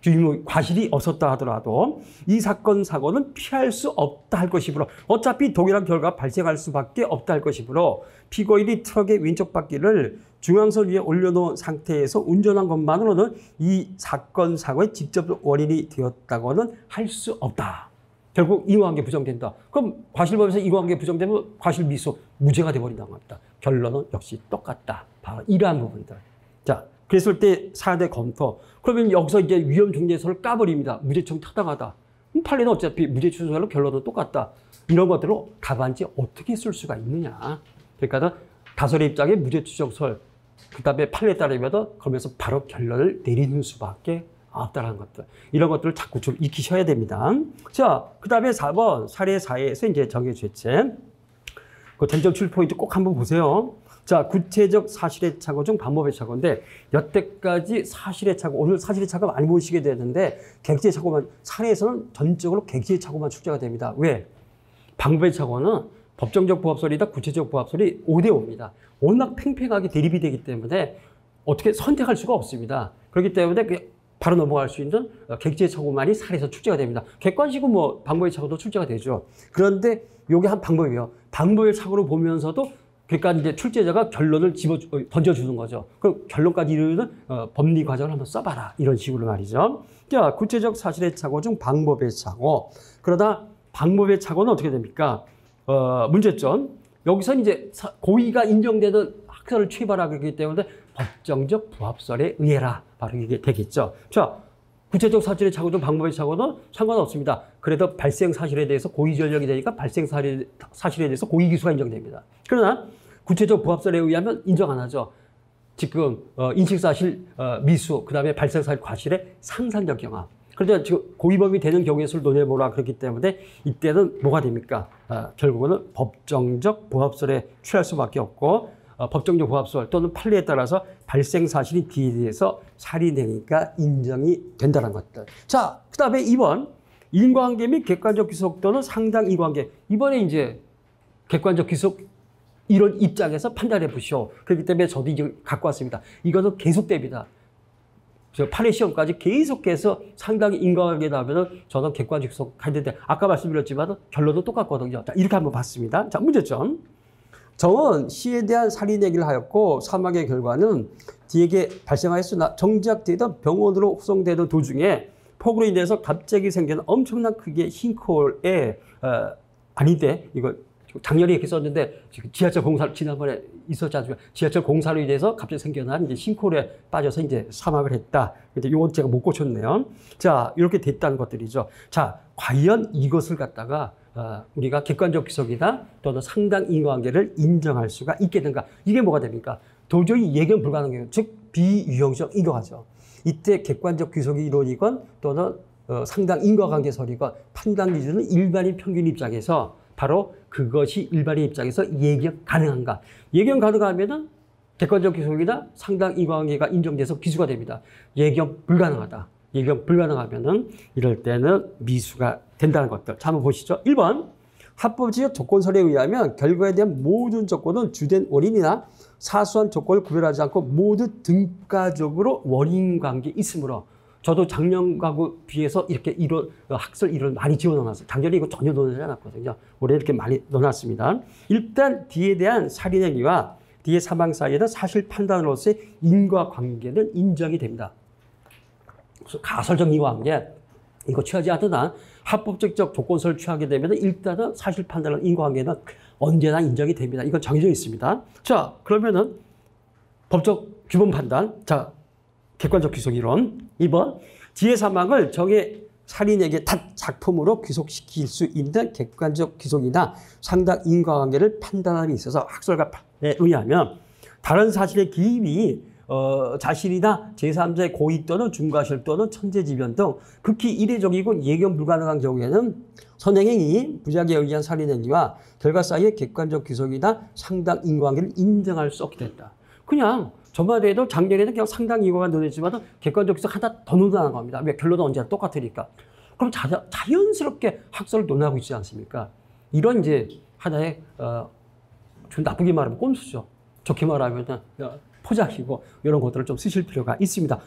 주의무 과실이 없었다 하더라도 이 사건 사고는 피할 수 없다 할 것이므로 어차피 동일한 결과가 발생할 수밖에 없다 할 것이므로 피고인이 트럭의 왼쪽 바퀴를 중앙선 위에 올려놓은 상태에서 운전한 것만으로는 이 사건 사고의 직접 원인이 되었다고는 할 수 없다. 결국 인과관계 부정된다. 그럼 과실법에서 인과관계 부정되면 과실 미수 무죄가 돼버린다는 겁니다. 결론은 역시 똑같다. 바로 이러한 부분들. 자, 그랬을 때 사대 검토. 그러면 여기서 이제 위험중대설을 까버립니다. 무죄청 타당하다. 판례는 어차피 무죄 추정설로 결론은 똑같다. 이런 것들을 답안지에 어떻게 쓸 수가 있느냐. 그러니까 다설의 입장에 무죄 추정설, 그 다음에 판례에 따르면 그러면서 바로 결론을 내리는 수밖에 없다는 것들. 이런 것들을 자꾸 좀 익히셔야 됩니다. 자, 그 다음에 4번 사례 4에서 이제 정의 죄책. 그 쟁점 출입 포인트 꼭 한번 보세요. 자, 구체적 사실의 착오 중 방법의 착오인데 여태까지 사실의 착오, 오늘 사실의 착오 많이 보시게 되는데 객지의 착오만, 사례에서는 전적으로 객지의 착오만 출제가 됩니다. 왜? 방법의 착오는 법정적 부합설이다 구체적 부합설이 5대5입니다. 워낙 팽팽하게 대립이 되기 때문에 어떻게 선택할 수가 없습니다. 그렇기 때문에 바로 넘어갈 수 있는 객지의 착오만이 사례에서 출제가 됩니다. 객관식은 뭐 방법의 착오도 출제가 되죠. 그런데 이게 한 방법이에요. 방법의 착오로 보면서도 그러니까 이제 출제자가 결론을 던져주는 거죠. 그럼 결론까지 이르는 법리 과정을 한번 써봐라. 이런 식으로 말이죠. 자, 구체적 사실의 착오 중 방법의 착오. 그러다 방법의 착오는 어떻게 됩니까? 문제점. 여기서 이제 고의가 인정되는 학설을 취발하기 그렇기 때문에 법정적 부합설에 의해라. 바로 이게 되겠죠. 자, 구체적 사실의 착오 중 방법의 착오는 상관없습니다. 그래도 발생 사실에 대해서 고의 전력이 되니까 발생 사실에 대해서 고의 기수가 인정됩니다. 그러나 구체적 부합설에 의하면 인정 안 하죠. 지금 인식사실 미수, 그 다음에 발생사실 과실의 상상적 경험. 그런데 지금 고의범위 되는 경우의 수를 논해보라 그렇기 때문에 이때는 뭐가 됩니까? 결국은 법정적 부합설에 취할 수밖에 없고 법정적 부합설 또는 판례에 따라서 발생사실이 D에 대해서 살인되니까 인정이 된다는 것들. 자, 그 다음에 2번. 인과관계 및 객관적 귀속 또는 상당 이관계. 이번에 이제 객관적 귀속 이런 입장에서 판단해 보시오. 그렇기 때문에 저도 이제 갖고 왔습니다. 이거는 계속됩니다. 저 8회 시험까지 계속해서 상당히 인과관계 나오면 저는 객관적 귀속 하는데 아까 말씀드렸지만 결론도 똑같거든요. 자, 이렇게 한번 봤습니다. 자, 문제점. 정은 C에 대한 살인 얘기를 하였고 사망의 결과는 D에게 발생하였으나 정작 D는 병원으로 후송되던 도중에 폭우로 인해서 갑자기 생기는 엄청난 크기의 싱크홀에 아닌데 이거 작년에 이렇게 썼는데 지하철 공사 지난번에 있었지 않습니까? 지하철 공사로 인해서 갑자기 생겨난 이제 싱크홀에 빠져서 이제 사망을 했다. 근데 이건 제가 못 고쳤네요. 자, 이렇게 됐다는 것들이죠. 자, 과연 이것을 갖다가 우리가 객관적 귀속이나 또는 상당 인과관계를 인정할 수가 있겠는가? 이게 뭐가 됩니까? 도저히 예견 불가능해요. 즉 비유형적 인과죠. 이때 객관적 귀속이 이론이건 또는 상당 인과관계설이건 판단 기준은 일반인 평균 입장에서 바로 그것이 일반인 입장에서 예견 가능한가? 예견 가능하면은 객관적 귀속이나 상당 인과관계가 인정돼서 기수가 됩니다. 예견 불가능하다. 예견 불가능하면은 이럴 때는 미수가 된다는 것들. 자, 한번 보시죠. 1번. 합법적 조건설에 의하면 결과에 대한 모든 조건은 주된 원인이나 사소한 조건을 구별하지 않고 모두 등가적으로 원인 관계 있으므로 저도 작년하고 비해서 이렇게 이론, 학설 이론을 많이 지어넣어놨어요. 작년에 이거 전혀 넣어놓지 않았거든요. 올해 이렇게 많이 넣어놨습니다. 일단 D에 대한 살인행위와 D의 사망 사이에는 사실 판단으로서의 인과관계는 인정이 됩니다. 가설적 인과관계 이거 취하지 않으나 합법적 조건설을 취하게 되면 일단은 사실 판단과 인과관계는 언제나 인정이 됩니다. 이건 정해져 있습니다. 자, 그러면은 법적 규범 판단. 자, 객관적 귀속 이론. 2번. D의 사망을 정의 살인에게 단 작품으로 귀속시킬 수 있는 객관적 귀속이나 상당 인과관계를 판단하는 데 있어서 학설가에 의하면 다른 사실의 기입이 자신이나 제3자의 고의 또는 중과실 또는 천재지변 등 극히 이례적이고 예견 불가능한 경우에는 선행행위, 부작에 의한 살인행위와 결과 사이의 객관적 귀속이나 상당 인과관계를 인정할 수 없게 된다. 그냥 저만 해도 작년에는 그냥 상당 인과가 논했지만 객관적 귀속 하나 더 논하는 겁니다. 왜? 결론은 언제나 똑같으니까. 그럼 자연스럽게 학설을 논하고 있지 않습니까? 이런 이제 하나의 좀 나쁘게 말하면 꼼수죠. 좋게 말하면 포장이고 이런 것들을 좀 쓰실 필요가 있습니다.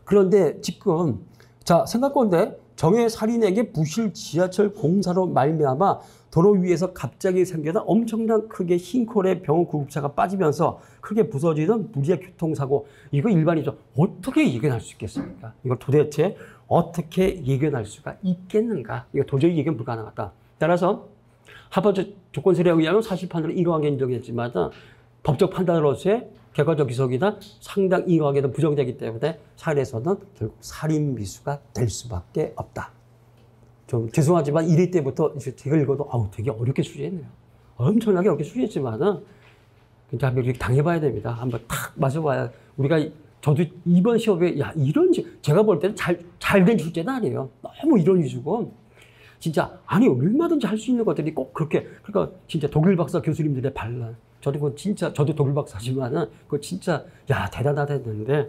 그런데 지금 자 생각건데 정의 살인에게 부실 지하철 공사로 말미암아 도로 위에서 갑자기 생겨난 엄청난 크게 싱크홀에 병원 구급차가 빠지면서 크게 부서지는 무리한 교통사고. 이거 일반이죠. 어떻게 예견할 수 있겠습니까? 이걸 도대체 어떻게 예견할 수가 있겠는가? 이거 도저히 예견 불가능하다. 따라서 합법적 조건설에 의하면 사실 판단은 인과관계 인정했지만 법적 판단으로서의 객관적 귀속이나 상당 인과관계도 부정되기 때문에 사례에서는 결국 살인 미수가 될 수밖에 없다. 좀 죄송하지만 1회 때부터 제가 읽어도 되게 어렵게 수지했네요. 엄청나게 어렵게 수지했지만은 진짜 한번 이렇게 당해봐야 됩니다. 한번 탁 맞아봐야 저도 이번 시험에 이런 제가 볼 때는 잘된 출제는 아니에요. 너무 이런 위주고 진짜 얼마든지 할 수 있는 것들이 꼭 그렇게 그러니까 진짜 독일 박사 교수님들의 반란. 저도 그 진짜 저도 독일 박사지만은 그 진짜 야 대단하다 했는데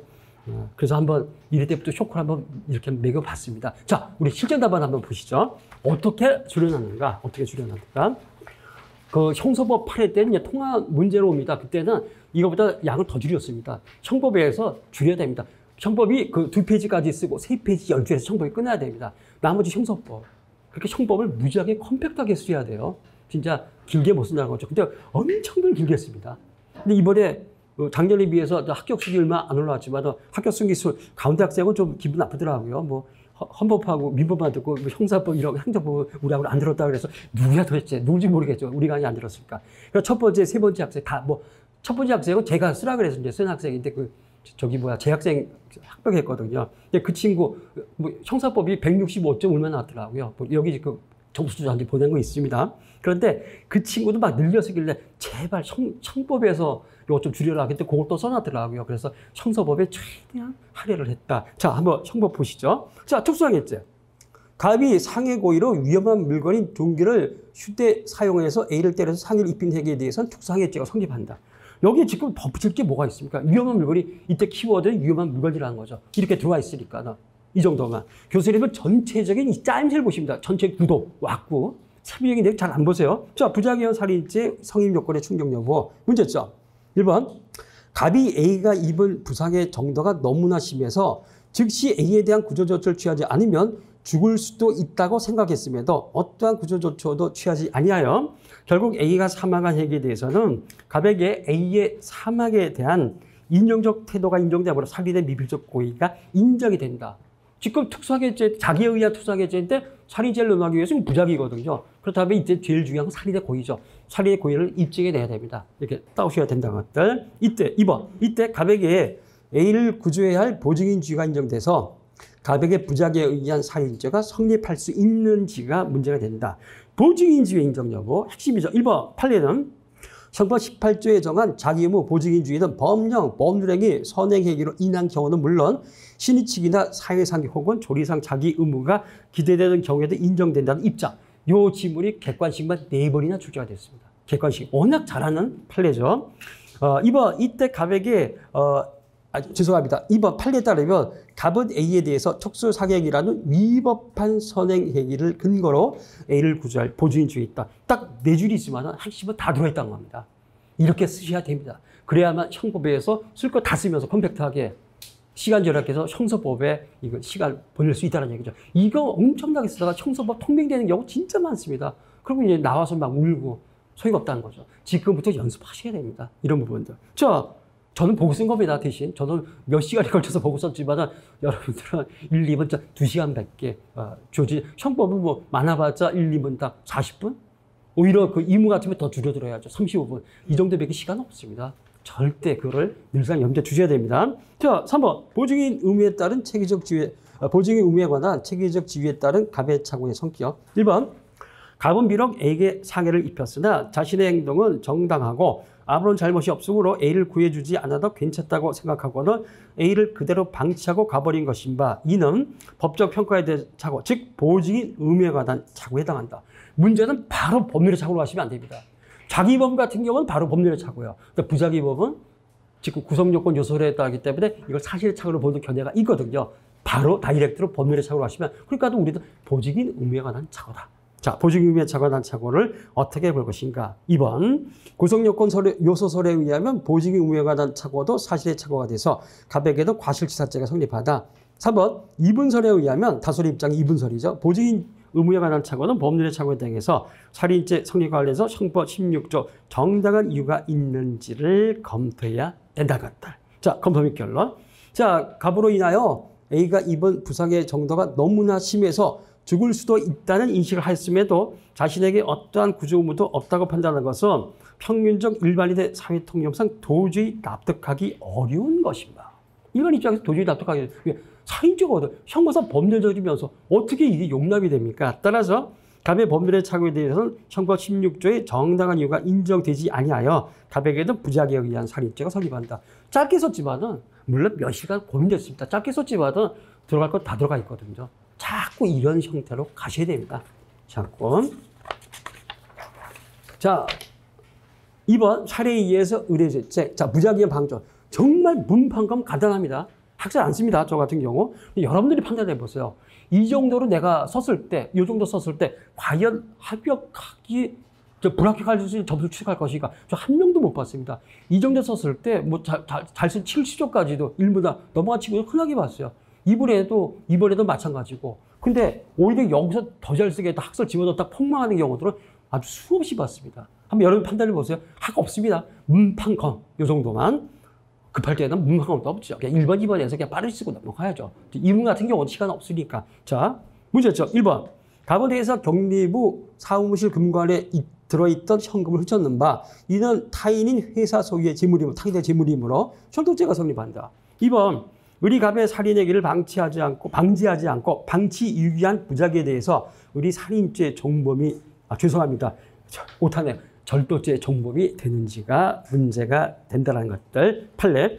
그래서 한번 이럴 때부터 쇼크를 한번 이렇게 매겨봤습니다. 자, 우리 실전 답안 한번 보시죠. 어떻게 줄여놨는가? 어떻게 줄여놨는가? 그 형소법 8회 때는 이제 통화 문제로 옵니다. 그때는 이거보다 양을 더 줄였습니다. 형법에서 줄여야 됩니다. 형법이 그 2페이지까지 쓰고 3페이지 연주해서 형법이 끝나야 됩니다. 나머지 형소법. 그렇게 형법을 무지하게 컴팩트하게 쓰셔야 돼요. 진짜 길게 못 쓴다는 거죠. 근데 엄청 길게 씁니다. 근데 이번에 작년에 비해서 합격수기 얼마 안 올라왔지만 합격수기 수 가운데 학생은 좀 기분 나쁘더라고요. 뭐 헌법하고 민법만 듣고 뭐 형사법 이런 행정법 우리하고 안 들었다 그래서 누구야 도대체 누군지 모르겠죠. 우리가 아니 안 들었을까. 그래서 첫 번째, 세 번째 학생 다 뭐 첫 번째 학생은 제가 쓰라 그래서 이제 쓴 학생인데 그 저기 뭐야 재학생 합격했거든요. 근데 그 친구 뭐 형사법이 165점 얼마 나왔더라고요. 뭐 여기 그 점수 저한테 보낸 거 있습니다. 그런데 그 친구도 막 늘려쓰길래 제발 형법에서 이거 좀 줄여라. 그때 그걸 또 써놨더라고요. 그래서 형사법에 최대한 할애를 했다. 자, 한번 형법 보시죠. 자, 특수하겠죠. 갑이 상해 고의로 위험한 물건인 종기를 휴대 사용해서 A를 때려서 상해를 입힌 행위에 대해서는 특수항해죄가 성립한다. 여기에 지금 덧붙일 게 뭐가 있습니까? 위험한 물건이 이때 키워드는 위험한 물건이라는 거죠. 이렇게 들어와 있으니까 이 정도만. 교수님은 전체적인 이 짜임새를 보십니다. 전체 구도, 왁구. 사비적인 내용 잘 안 보세요. 자, 부작용 살인죄 성립 요건의 충족 여부. 문제점. 1번. 갑이 A가 입은 부상의 정도가 너무나 심해서 즉시 A에 대한 구조조처를 취하지 않으면 죽을 수도 있다고 생각했음에도 어떠한 구조조처도 취하지 아니하여 결국 A가 사망한 행위에 대해서는 갑에게 A의 사망에 대한 인정적 태도가 인정되므로 살인의 미필적 고의가 인정이 된다. 지금 특수하게죄, 자기에 의한 특수하게죄인데 살인죄를 논하기 위해서는 부작이거든요. 그렇다면 이때 제일 중요한 건 살인의 고의죠. 살인의 고의를 입증해내야 됩니다. 이렇게 따오셔야 된다는 것들. 이때 2번. 이때 갑에게 A를 구조해야 할 보증인지가 인정돼서 갑에게 부작에 의한 살인죄가 성립할 수 있는지가 문제가 된다. 보증인지의 인정 여부. 핵심이죠. 1번 판례는 형법 18조에 정한 자기 의무 보증인주의는 법령, 법률행위, 선행행위로 인한 경우는 물론 신의칙이나 사회상기 혹은 조리상 자기 의무가 기대되는 경우에도 인정된다는 입장. 요 지문이 객관식만 4번이나 출제가 됐습니다. 객관식. 워낙 잘하는 판례죠. 2번 이때 갑에게 죄송합니다. 2번 판례에 따르면 갑은 A에 대해서 특수사경이라는 위법한 선행행위를 근거로 A를 구조할 보증인주의 있다. 딱 4줄이 있지만 핵심은 다 들어있다는 겁니다. 이렇게 쓰셔야 됩니다. 그래야만 형법에서 쓸 거 다 쓰면서 컴팩트하게 시간 절약해서 형사법에 이거 시간 보낼 수 있다는 얘기죠. 이거 엄청나게 쓰다가 형사법 통빙되는 경우 진짜 많습니다. 그리고 이제 나와서 막 울고 소용이 없다는 거죠. 지금부터 연습하셔야 됩니다. 이런 부분들. 자, 저는 보고 쓴 겁니다. 대신 저는 몇 시간에 걸쳐서 보고 썼지만 여러분들은 1, 2분 2시간 밖에 조지 형법은 뭐 많아봤자 1, 2분 딱 40분? 오히려 그 의무 같으면 더 줄여들어야죠. 35분. 이 정도밖에 시간 없습니다. 절대 그거를 늘상 염두에 두셔야 됩니다. 자, 3번. 보증인 의무에 따른 체계적 지위, 보증인 의무에 관한 체계적 지위에 따른 갑의 착오의 성격. 1번. 갑은 비록 A에게 상해를 입혔으나 자신의 행동은 정당하고 아무런 잘못이 없으므로 A를 구해주지 않아도 괜찮다고 생각하고는 A를 그대로 방치하고 가버린 것인 바 이는 법적 평가에 대한 착오, 즉 보증인 의무에 관한 착오에 해당한다. 문제는 바로 법률의 착오로 하시면 안 됩니다. 자기범 같은 경우는 바로 법률의 착오예요. 부자기범은 지금 구성요건 요소에 따르기 때문에 이걸 사실의 착오로 보는 견해가 있거든요. 바로 다이렉트로 법률의 착오로 하시면 그러니까 우리도 보증인 의무에 관한 착오다. 자, 보증인 의무에 관한 착오를 어떻게 볼 것인가? 2번, 구성요건 요소설에 의하면 보증인 의무에 관한 착오도 사실의 착오가 돼서 갑에게도 과실치사죄가 성립하다. 3번, 이분설에 의하면 다수의 입장이 이분설이죠. 보증인 의무에 관한 착오는 법률의 착오에 대해서 살인죄 성립과 관련해서 형법 16조 정당한 이유가 있는지를 검토해야 된다는 것들. 자, 검토 및 결론. 자, 갑으로 인하여 A가 입은 부상의 정도가 너무나 심해서 죽을 수도 있다는 인식을 했음에도 자신에게 어떠한 구조 의무도 없다고 판단하는 것은 평균적 일반인의 사회 통념상 도저히 납득하기 어려운 것입니다. 일반 입장에서 도저히 납득하기 사인적으로 형법상 법률적이면서 어떻게 이게 용납이 됩니까? 따라서 갑의 법률의 착오에 대해서는 형법 16조의 정당한 이유가 인정되지 아니하여 갑에게도 부작에 의한 살인죄가 성립한다. 짧게 썼지만은 물론 몇 시간 고민됐습니다. 짧게 썼지만은 들어갈 것 다 들어가 있거든요. 자꾸 이런 형태로 가셔야 됩니다. 자꾸. 자, 2번 살해에 의해서 의뢰죄. 자, 무작위한 방조. 정말 문판감 간단합니다. 학살 안 씁니다. 저 같은 경우. 여러분들이 판단해 보세요. 이 정도로 내가 썼을 때, 이 정도 썼을 때 과연 합격하기 불합격할 수 있는 점수를 취득할 것인가? 저 한 명도 못 봤습니다. 이 정도 썼을 때 뭐 잘 쓴 70점까지도 일보다 넘어간 친구는 흔하게 봤어요. 이번에도 마찬가지고. 근데 오히려 여기서 더 잘 쓰게 학설 집어넣었다 폭망하는 경우들은 아주 수없이 봤습니다. 한번 여러분 판단해 보세요. 학 없습니다. 문판검 요 정도만. 급할 때는 문판검도 없죠. 그냥 1번, 2번에서 그냥 빠르게 쓰고 넘어가야죠. 이문 같은 경우는 시간 없으니까. 자, 문제죠. 1번. 갑원에서 경리부 사무실 금관에 들어있던 현금을 훔쳤는 바 이는 타인인 회사 소유의 재물이므로 타인의 재물이므로 철도죄가 성립한다. 2번. 우리 갑의 살인 행위를 방지하지 않고 방치 유기한 부작위에 대해서 우리 살인죄 종범이 죄송합니다. 오타네. 절도죄 종범이 되는지가 문제가 된다는 것들. 판례.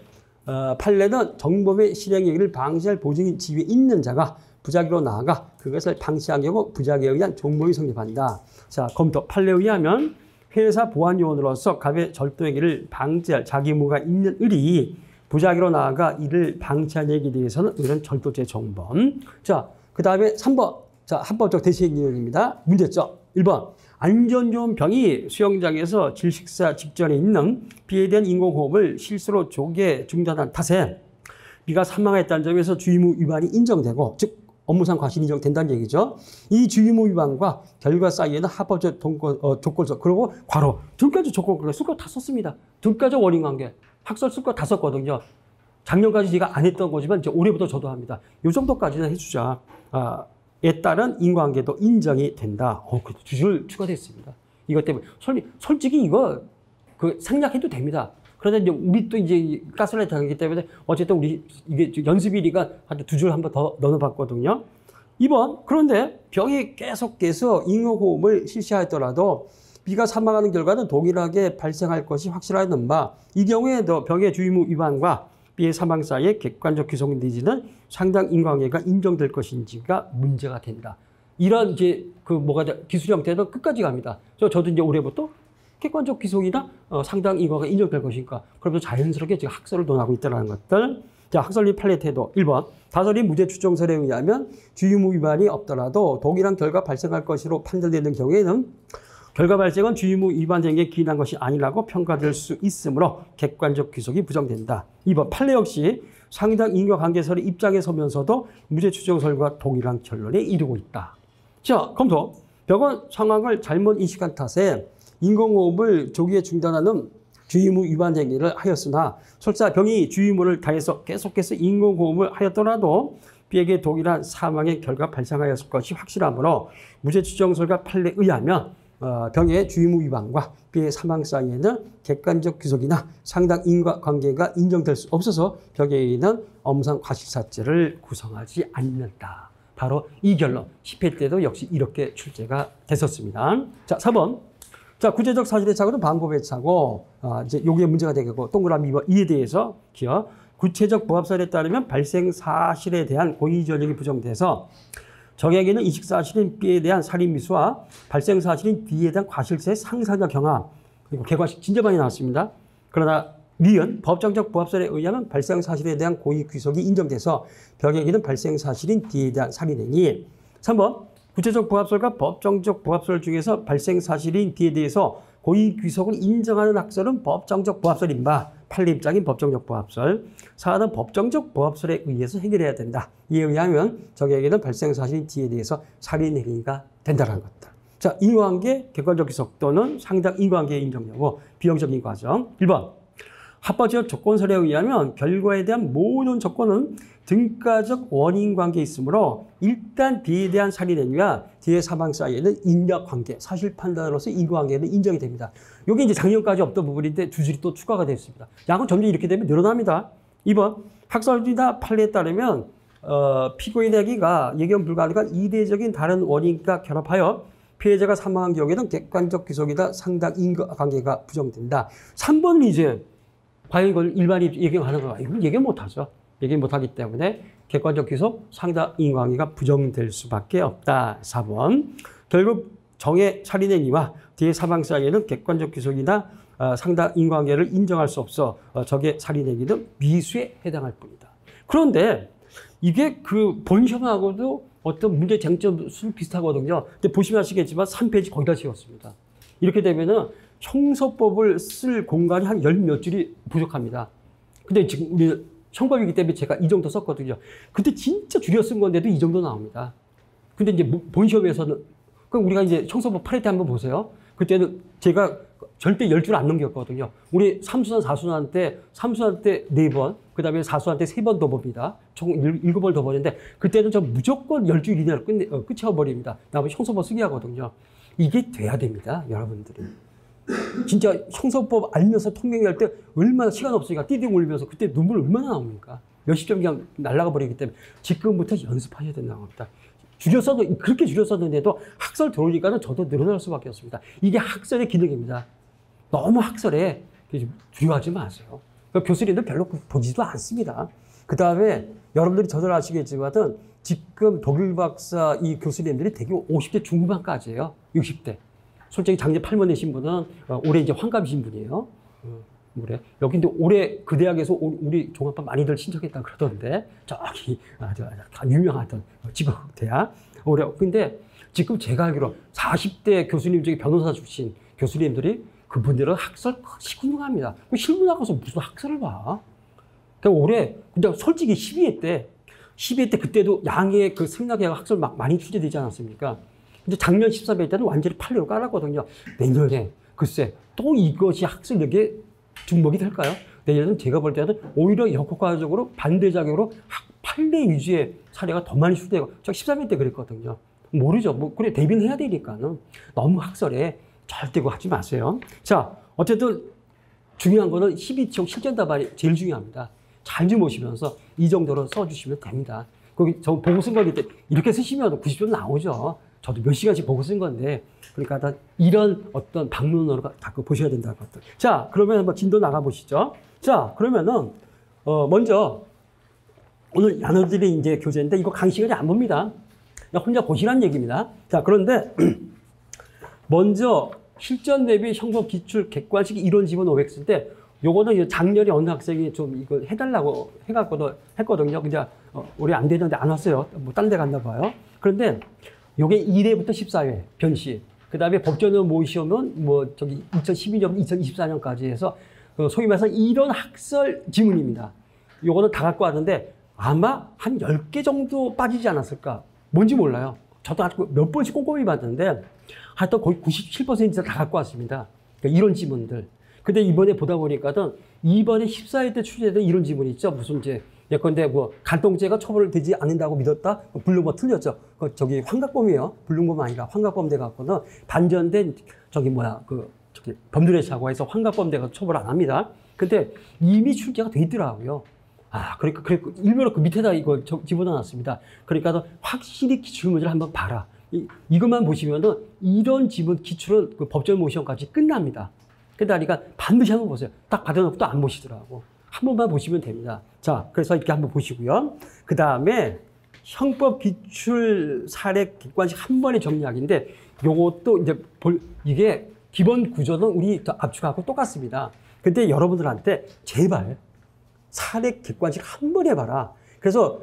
판례는 정범의 실행 행위를 방지할 보증인 지위에 있는 자가 부작위로 나아가 그것을 방치한 경우 부작위에 의한 종범이 성립한다. 자, 검토. 판례에 의하면 회사 보안요원으로서 갑의 절도 행위를 방지할 자기 의무가 있는 을이 부작위로 나아가 이를 방치한 행위에 대해서는 이런 절도죄 종범. 자, 그 다음에 3번. 자, 합법적 대시행위입니다. 문제점. 1번. 안전요원 병이 수영장에서 질식사 직전에 있는 비에 대한 인공호흡을 실수로 조기에 중단한 탓에 비가 사망했다는 점에서 주의무 위반이 인정되고, 즉 업무상 과실이 인정된다는 얘기죠. 이 주의무 위반과 결과 사이에는 합법적 조건서, 그리고 괄호 등까지 조건, 쓸 거 다 썼습니다. 등까지 원인관계 학설 쓸 거 다 썼거든요. 작년까지 제가 안 했던 거지만 이제 올해부터 저도 합니다. 이 정도까지는 해주자. 에 따른 인과관계도 인정이 된다. 그래도 두 줄 추가됐습니다. 이것 때문에 솔직히 이거 생략해도 됩니다. 그런데 이제 우리 또 이제 가스라이트 하기 때문에 어쨌든 우리 이게 연습일이가 한 두 줄 한 번 더 넣어봤거든요. 2번. 그런데 병이 계속해서 인공호흡을 실시하였더라도 비가 사망하는 결과는 동일하게 발생할 것이 확실하였는 바, 이 경우에도 병의 주의무 위반과 비의 사망 사이의 객관적 규속 내지는 상당 인과관계가 인정될 것인지가 문제가 된다. 이런 이제 기술 형태도 끝까지 갑니다. 저도 이제 올해부터 객관적 규속이나 상당 인과가 인정될 것인가. 그러면서 자연스럽게 지금 학설을 논하고 있다는 것들. 자, 학설리 판례 태도 1번. 다설이 무죄 추정설에 의하면 주의무 위반이 없더라도 동일한 결과 발생할 것으로 판단되는 경우에는 결과 발생은 주의무 위반 행위에 기인한 것이 아니라고 평가될 수 있으므로 객관적 귀속이 부정된다. 2번. 판례 역시 상당 인과관계설의 입장에 서면서도 무죄 추정설과 동일한 결론에 이르고 있다. 자, 검토. 병은 상황을 잘못 인식한 탓에 인공호흡을 조기에 중단하는 주의무 위반 행위를 하였으나 설사 병이 주의무를 다해서 계속해서 인공호흡을 하였더라도 비에게 동일한 사망의 결과 발생하였을 것이 확실하므로 무죄 추정설과 판례에 의하면 병의 주의무 위반과 비의 사망 사이에는 객관적 규속이나 상당 인과관계가 인정될 수 없어서 병에는 업무상 과실사죄를 구성하지 않는다. 바로 이 결론. 10회 때도 역시 이렇게 출제가 됐었습니다. 자, 4번. 자, 구체적 사실의 착오는 방법의 착오. 이제 요게 문제가 되겠고, 동그라미 2번. 이에 대해서 기억. 구체적 부합설에 따르면 발생 사실에 대한 고의전력이 부정돼서 정액에는 인식 사실인 B에 대한 살인 미수와 발생 사실인 D에 대한 과실세의 상상과 경함, 그리고 개과식 진짜 많이 나왔습니다. 그러나 니은 법정적 부합설에 의하면 발생 사실에 대한 고의 귀속이 인정돼서 병에게는 발생 사실인 D에 대한 살인행위. 3번. 구체적 부합설과 법정적 부합설 중에서 발생 사실인 D에 대해서 고의 귀속을 인정하는 학설은 법정적 부합설인 바 판례 입장인 법정적 부합설. 4는 법정적 부합설에 의해서 해결해야 된다. 이에 의하면 적에게는 발생 사실인 D에 대해서 살인 행위가 된다는 것다. 자, 인과관계, 객관적 귀속 또는 상당 인과관계의 인정 여부, 비용적인 과정. 1번. 합법적 조건설에 의하면 결과에 대한 모든 조건은 등가적 원인 관계에 있으므로 일단 D에 대한 살인 행위와 D의 사망 사이에는 인과관계, 사실 판단으로서 인과관계는 인정이 됩니다. 이게 이제 작년까지 없던 부분인데 두 줄이 또 추가가 됐습니다. 양은 점점 이렇게 되면 늘어납니다. 2번. 학설이나 판례에 따르면 피고인에게가 예견 불가능한 이례적인 다른 원인과 결합하여 피해자가 사망한 경우에는 객관적 귀속이다 상당 인과관계가 부정된다. 3번은 이제 과연 이걸 일반이 예견하는 거야? 이건 예견 못하죠. 예견 못하기 때문에 객관적 귀속, 상당 인과관계가 부정될 수밖에 없다. 4번. 결국 정의 살인행위와 D의 사망 사이에는 객관적 귀속이나 상당 인과관계를 인정할 수 없어 적의 살인행위는 미수에 해당할 뿐이다. 그런데 이게 그 본시험하고도 어떤 문제 쟁점 수 비슷하거든요. 근데 보시면 아시겠지만 3페이지 거기다 지웠습니다. 이렇게 되면은 형사법을 쓸 공간이 한 열 몇 줄이 부족합니다. 근데 지금 우리 형법이기 때문에 제가 이 정도 썼거든요. 근데 진짜 줄여 쓴 건데도 이 정도 나옵니다. 근데 이제 본시험에서는, 그럼 우리가 이제 형사법 8회 때 한번 보세요. 그때는 제가 절대 10줄 안 넘겼거든요. 우리 3수단, 4수단 때, 3수단 때 4번, 그 다음에 4수단 때 3번 더 봅니다. 총 7번 더 보는데, 그때는 저 무조건 10줄 이내로 끝쳐버립니다. 나머지 형사법 쓰기 하거든요. 이게 돼야 됩니다, 여러분들이. 진짜 형사법 알면서 통행할 때 얼마나 시간 없으니까 띠딩 올리면서 그때 눈물 얼마나 나옵니까? 몇십 점 그냥 날아가 버리기 때문에 지금부터 연습하셔야 된다고 합니다. 줄였어도, 그렇게 줄였었는데도 학설 들어오니까는 저도 늘어날 수밖에 없습니다. 이게 학설의 기능입니다. 너무 학설에 두려워하지 마세요. 그러니까 교수님들 별로 보지도 않습니다. 그 다음에 여러분들이 저들 아시겠지만은 지금 독일 박사 이 교수님들이 대개 50대 중후반까지예요. 60대. 솔직히 작년 8번 내신 분은 올해 이제 환갑이신 분이에요. 올해. 여기 근데 올해 그 대학에서 우리 종합반 많이들 신청했다 그러던데, 저기 유명하던 지방 대학. 올해. 근데 지금 제가 알기로 40대 교수님 중에 변호사 출신 교수님들이 그분들은 학설 시큰둥합니다. 실무 나가서 무슨 학설을 봐. 그러니까 올해, 근데 솔직히 12회 때 그때도 양의 그 생략의 학설 막 많이 출제되지 않았습니까? 근데 작년 13회 때는 완전히 판례로 깔았거든요. 내년에 글쎄 또 이것이 학설력에 중복이 될까요? 내년에는 제가 볼 때는 오히려 역효과적으로 반대작용으로 판례 위주의 사례가 더 많이 출제되고, 저 13회 때 그랬거든요. 모르죠. 뭐 그래 대비는 해야 되니까는 너무 학설에 절대 그거 하지 마세요. 자, 어쨌든 중요한 거는 12총 실전 답안이 제일 중요합니다. 잘 좀 보시면서 이 정도로 써주시면 됩니다. 거기 저 보고 쓴 거기 때문에 이렇게 쓰시면 90점 나오죠. 저도 몇 시간씩 보고 쓴 건데, 그러니까 다 이런 어떤 방문으로 다 보셔야 된다는 것들. 자, 그러면 한번 진도 나가 보시죠. 자, 그러면은 먼저 오늘 나눠드릴 이제 교재인데 이거 강의 시간이 안 봅니다. 그냥 혼자 보시라는 얘기입니다. 자, 그런데 먼저 실전 대비 형법 기출 객관식 이론 지문 500 때 요거는 작년에 어느 학생이 좀 이거 해달라고 했거든요. 근데 올해 안 되는데 안 왔어요. 뭐 딴 데 갔나 봐요. 그런데 요게 1회부터 14회 변시. 그 다음에 법전을 모시면 뭐 저기 2012년, 2024년까지 해서 소위 말해서 이런 학설 지문입니다. 요거는 다 갖고 왔는데 아마 한 10개 정도 빠지지 않았을까. 뭔지 몰라요. 저도 아주 몇 번씩 꼼꼼히 봤는데 하여튼 거의 97% 다 갖고 왔습니다. 그러니까 이런 지문들. 근데 이번에 보다 보니까는 이번에 14회 때 출제된 이런 지문이 있죠. 무슨 이제 예컨대 뭐 간통죄가 처벌되지 않는다고 믿었다? 물론 뭐 틀렸죠. 저기 환각범이에요. 불능범 아니라 환각범 돼 갖고는 반전된 저기 범죄의 사고에서 환각범 돼 갖고 처벌 안 합니다. 근데 이미 출제가 돼 있더라고요. 아, 그러니까 일부러 그 밑에다 이거 집어넣어 놨습니다. 그러니까 확실히 기출문제를 한번 봐라. 이것만 보시면은 이런 지문 기출은 그 법전 모시험까지 끝납니다. 그러니까 반드시 한번 보세요. 딱 받아놓고 또 안 보시더라고. 한 번만 보시면 됩니다. 자, 그래서 이렇게 한번 보시고요. 그 다음에 형법 기출 사례 객관식 한 번의 정리하기인데 요것도 이제 이게 기본 구조는 우리 압축하고 똑같습니다. 근데 여러분들한테 제발 사례 객관식 한 번 해봐라. 그래서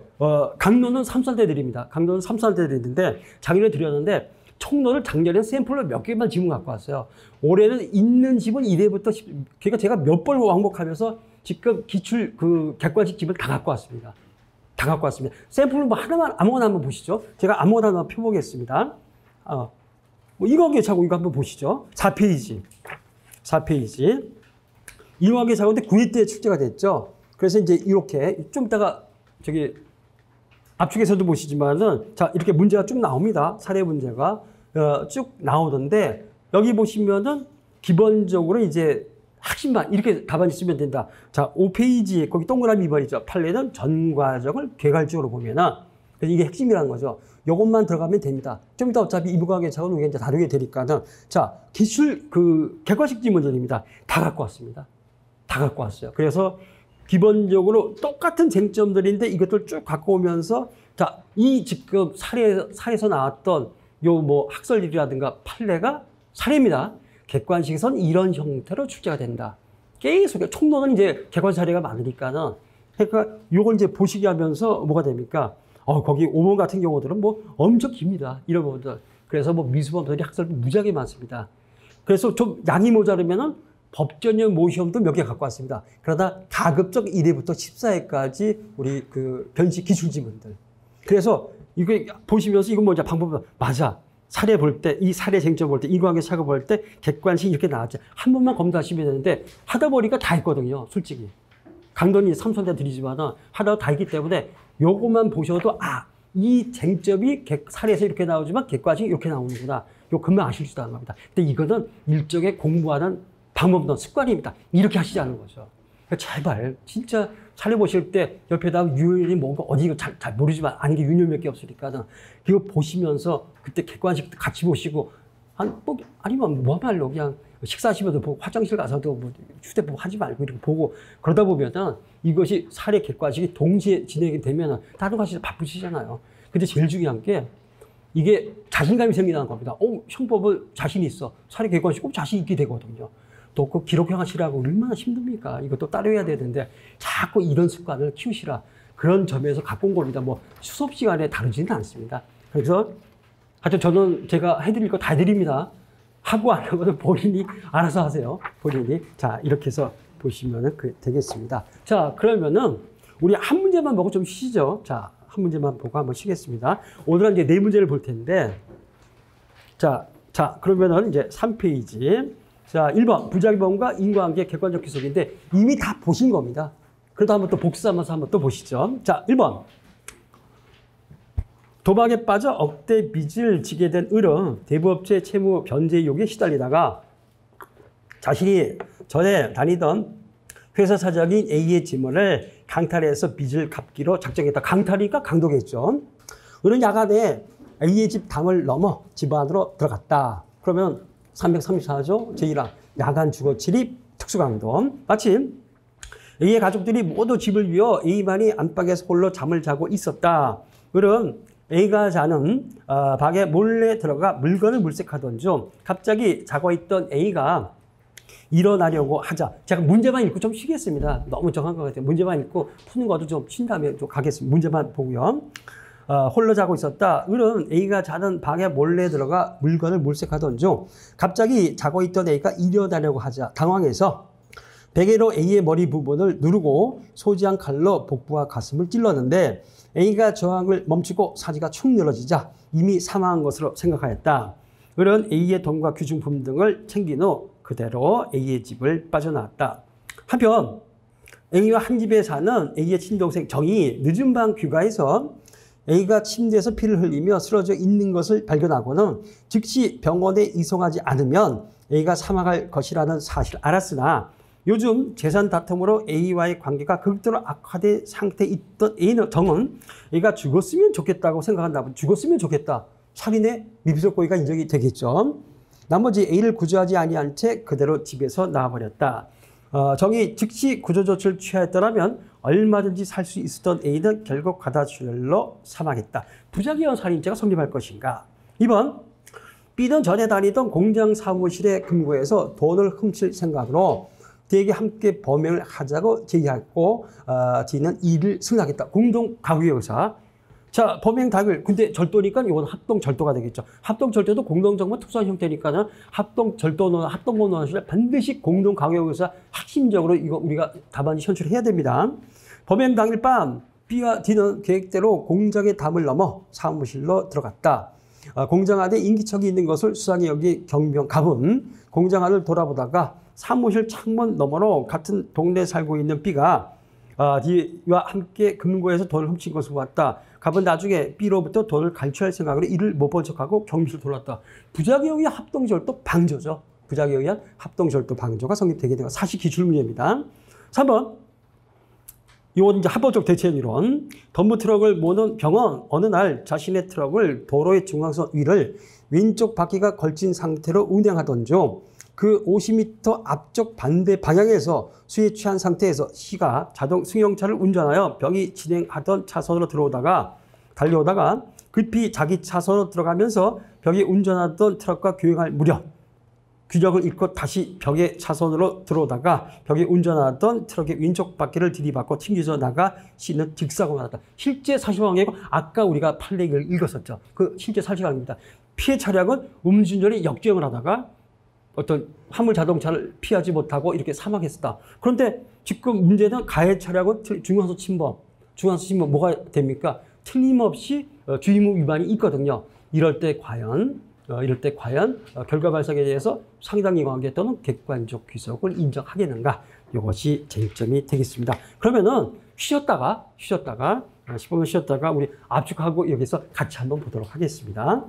강론은 3살 때 드립니다. 강론은 3살 때 드리는데 작년에 드렸는데 총론을 작년에 샘플로 몇 개만 지문 갖고 왔어요. 올해는 있는 지문 1회부터 그러니까 제가 몇 번 왕복하면서 지금 기출 그 객관식 지문 다 갖고 왔습니다. 다 갖고 왔습니다. 샘플은 뭐 하나만 아무거나 한번 보시죠. 제가 아무거나 한번 펴보겠습니다. 뭐 이거하게 자고 이거 한번 보시죠. 4페이지. 이거하게 자고인데 9회 때 출제가 됐죠. 그래서 이제 이렇게 좀 이따가 저기 압축에서도 보시지만은 자 이렇게 문제가 쭉 나옵니다. 사례 문제가 쭉 나오던데 여기 보시면은 기본적으로 이제 핵심만 이렇게 답안이 쓰면 된다. 자 5페이지 거기 동그라미 2번이죠. 판례는 전 과정을 개괄적으로 보면은 그래서 이게 핵심이라는 거죠. 요것만 들어가면 됩니다. 좀 이따 어차피 이부강의 차원은 우리가 이제 다루게 되니까는 자 기출 그 객관식 지문들입니다. 다 갖고 왔습니다. 다 갖고 왔어요. 그래서 기본적으로 똑같은 쟁점들인데 이것들 쭉 갖고 오면서 자, 이 지금 사례에서 나왔던 요 뭐 학설일이라든가 판례가 사례입니다. 객관식에선 이런 형태로 출제가 된다. 계속 총론은 이제 객관 사례가 많으니까는 그러니까 요걸 이제 보시게 하면서 뭐가 됩니까? 거기 5번 같은 경우들은 뭐 엄청 깁니다. 이런 부분들. 그래서 뭐 미수범들이 학설도 무지하게 많습니다. 그래서 좀 양이 모자르면은 법전형 모시험도 몇 개 갖고 왔습니다. 그러다 가급적 1회부터 14회까지 우리 그 변식 기출지문들. 그래서 이거 보시면서 이건 뭐냐 방법 맞아. 사례 볼 때, 이 사례 쟁점 볼 때, 인과관계 차고 볼 때 객관식 이렇게 나왔죠. 한 번만 검토하시면 되는데 하다 보니까 다 했거든요. 솔직히. 강론이 삼선대 드리지만은 하다가 다 있기 때문에 요것만 보셔도 이 쟁점이 사례에서 이렇게 나오지만 객관식이 이렇게 나오는구나. 요 금방 아실 수 있다는 겁니다. 근데 이거는 일종의 공부하는 방법론 습관입니다. 이렇게 하시지 않는 거죠. 그러니까 제발 진짜 사례 보실 때 옆에다 유형이 뭔가 어디가 잘 모르지만 아는 게 유형 몇 개 없으니까는 이거 보시면서 그때 객관식 같이 보시고 아니면 뭐말로 그냥 식사하시면서 보고 화장실 가서도 뭐 휴대폰 하지 말고 이렇게 보고 그러다 보면은 이것이 사례 객관식이 동시에 진행이 되면은 다른 것이 바쁘시잖아요. 근데 제일 중요한 게 이게 자신감이 생기는 겁니다. 형법을 자신 있어. 사례 객관식 꼭 자신 있게 되거든요. 또 그 기록형 하시라고 얼마나 힘듭니까? 이것도 따라야 되는데 자꾸 이런 습관을 키우시라. 그런 점에서 갖고 온 겁니다. 뭐 수업 시간에 다루지는 않습니다. 그래서 하여튼 저는 제가 해드릴 거 다 드립니다. 하고 안 하고는 본인이 알아서 하세요. 본인이. 자, 이렇게 해서 보시면 되겠습니다. 자, 그러면은 우리 한 문제만 보고 좀 쉬시죠. 자, 한 문제만 보고 한번 쉬겠습니다. 오늘은 이제 네 문제를 볼 텐데 자, 그러면은 이제 3페이지. 자, 1번 부작용과 인과관계 객관적 기속인데 이미 다 보신 겁니다. 그래도 한번 또 복습하면서 한번 또 보시죠. 자, 1번. 도박에 빠져 억대 빚을 지게 된 을은 대부업체 채무 변제 의혹에 시달리다가 자신이 전에 다니던 회사 사장인 A의 지문을 강탈해서 빚을 갚기로 작정했다. 강탈이니까 강도겠죠. 을은 야간에 A의 집 담을 넘어 집 안으로 들어갔다. 그러면 334조 제1항 야간 주거 침입 특수강도. 마침 A의 가족들이 모두 집을 비워 A만이 안방에서 홀로 잠을 자고 있었다. 을은 A가 자는 방에 몰래 들어가 물건을 물색하던 중 갑자기 자고 있던 A가 일어나려고 하자. 제가 문제만 읽고 좀 쉬겠습니다. 너무 정한 것 같아요. 문제만 읽고 푸는 것도 좀 쉰 다음에 좀 가겠습니다. 문제만 보고요. 홀로 자고 있었다. 을은 A가 자는 방에 몰래 들어가 물건을 물색하던 중 갑자기 자고 있던 A가 일어나려고 하자 당황해서 베개로 A의 머리 부분을 누르고 소지한 칼로 복부와 가슴을 찔렀는데 A가 저항을 멈추고 사지가 축 늘어지자 이미 사망한 것으로 생각하였다. 을은 A의 돈과 귀중품 등을 챙긴 후 그대로 A의 집을 빠져나왔다. 한편 A와 한 집에 사는 A의 친동생 정이 늦은 밤 귀가해서 A가 침대에서 피를 흘리며 쓰러져 있는 것을 발견하고는 즉시 병원에 이송하지 않으면 A가 사망할 것이라는 사실을 알았으나 요즘 재산 다툼으로 A와의 관계가 극도로 악화된 상태에 있던 정은 A가 죽었으면 좋겠다고 생각한다. 죽었으면 좋겠다. 살인의 미비적 고의가 인정이 되겠죠. 나머지 A를 구조하지 아니한 채 그대로 집에서 나와버렸다. 정이 즉시 구조 조치를 취하였더라면 얼마든지 살 수 있었던 A는 결국 과다출혈로 사망했다. 부작용 살인죄가 성립할 것인가? 2번 B는 전에 다니던 공장 사무실에 금고에서 돈을 훔칠 생각으로 D에게 함께 범행을 하자고 제의했고 D는 이를 승낙했다. 공동 가구의 의사. 자, 범행 당일 근데 절도니까 이건 합동 절도가 되겠죠. 합동 절도도 공동정보 특수한 형태니까는 합동 절도나 합동 공동원실 반드시 공동 가구의 의사 핵심적으로 이거 우리가 답안지 현출해야 됩니다. 범행 당일 밤 B와 D는 계획대로 공장의 담을 넘어 사무실로 들어갔다. 공장 안에 인기척이 있는 것을 수상히 여기 경비원 갑은 공장 안을 돌아보다가 사무실 창문 너머로 같은 동네에 살고 있는 B가 D와 함께 금고에서 돈을 훔친 것을 보았다. 갑은 나중에 B로부터 돈을 갈취할 생각으로 이를 못 본 척하고 경비실을 돌았다. 부작위에 의한 합동절도 방조죠. 부작위에 의한 합동절도 방조가 성립되게 되는 사실 기출문제입니다. 3번 이건 이제 합법적 대체이론. 덤프트럭을 모는 병은 어느 날 자신의 트럭을 도로의 중앙선 위를 왼쪽 바퀴가 걸친 상태로 운행하던 중 그 50m 앞쪽 반대 방향에서 수에 취한 상태에서 C가 자동 승용차를 운전하여 병이 진행하던 차선으로 달려오다가 급히 자기 차선으로 들어가면서 병이 운전하던 트럭과 교행할 무렵 균형을 잃고 다시 벽의 차선으로 들어오다가 벽에 운전하던 트럭의 왼쪽 바퀴를 들이받고 튕겨져 나가 씨는 직사고가 났다. 실제 사실관계고 아까 우리가 판례를 읽었었죠. 그 실제 사실관계입니다. 피해 차량은 음주운전이 역주행을 하다가 어떤 화물 자동차를 피하지 못하고 이렇게 사망했었다. 그런데 지금 문제는 가해 차량은 중앙선 침범. 중앙선 침범 뭐가 됩니까? 틀림없이 주의무 위반이 있거든요. 이럴 때 과연 결과 발생에 대해서 상당히 관계 또는 객관적 귀속을 인정하겠는가? 이것이 쟁점이 되겠습니다. 그러면은 쉬었다가 10분만 쉬었다가 우리 압축하고 여기서 같이 한번 보도록 하겠습니다.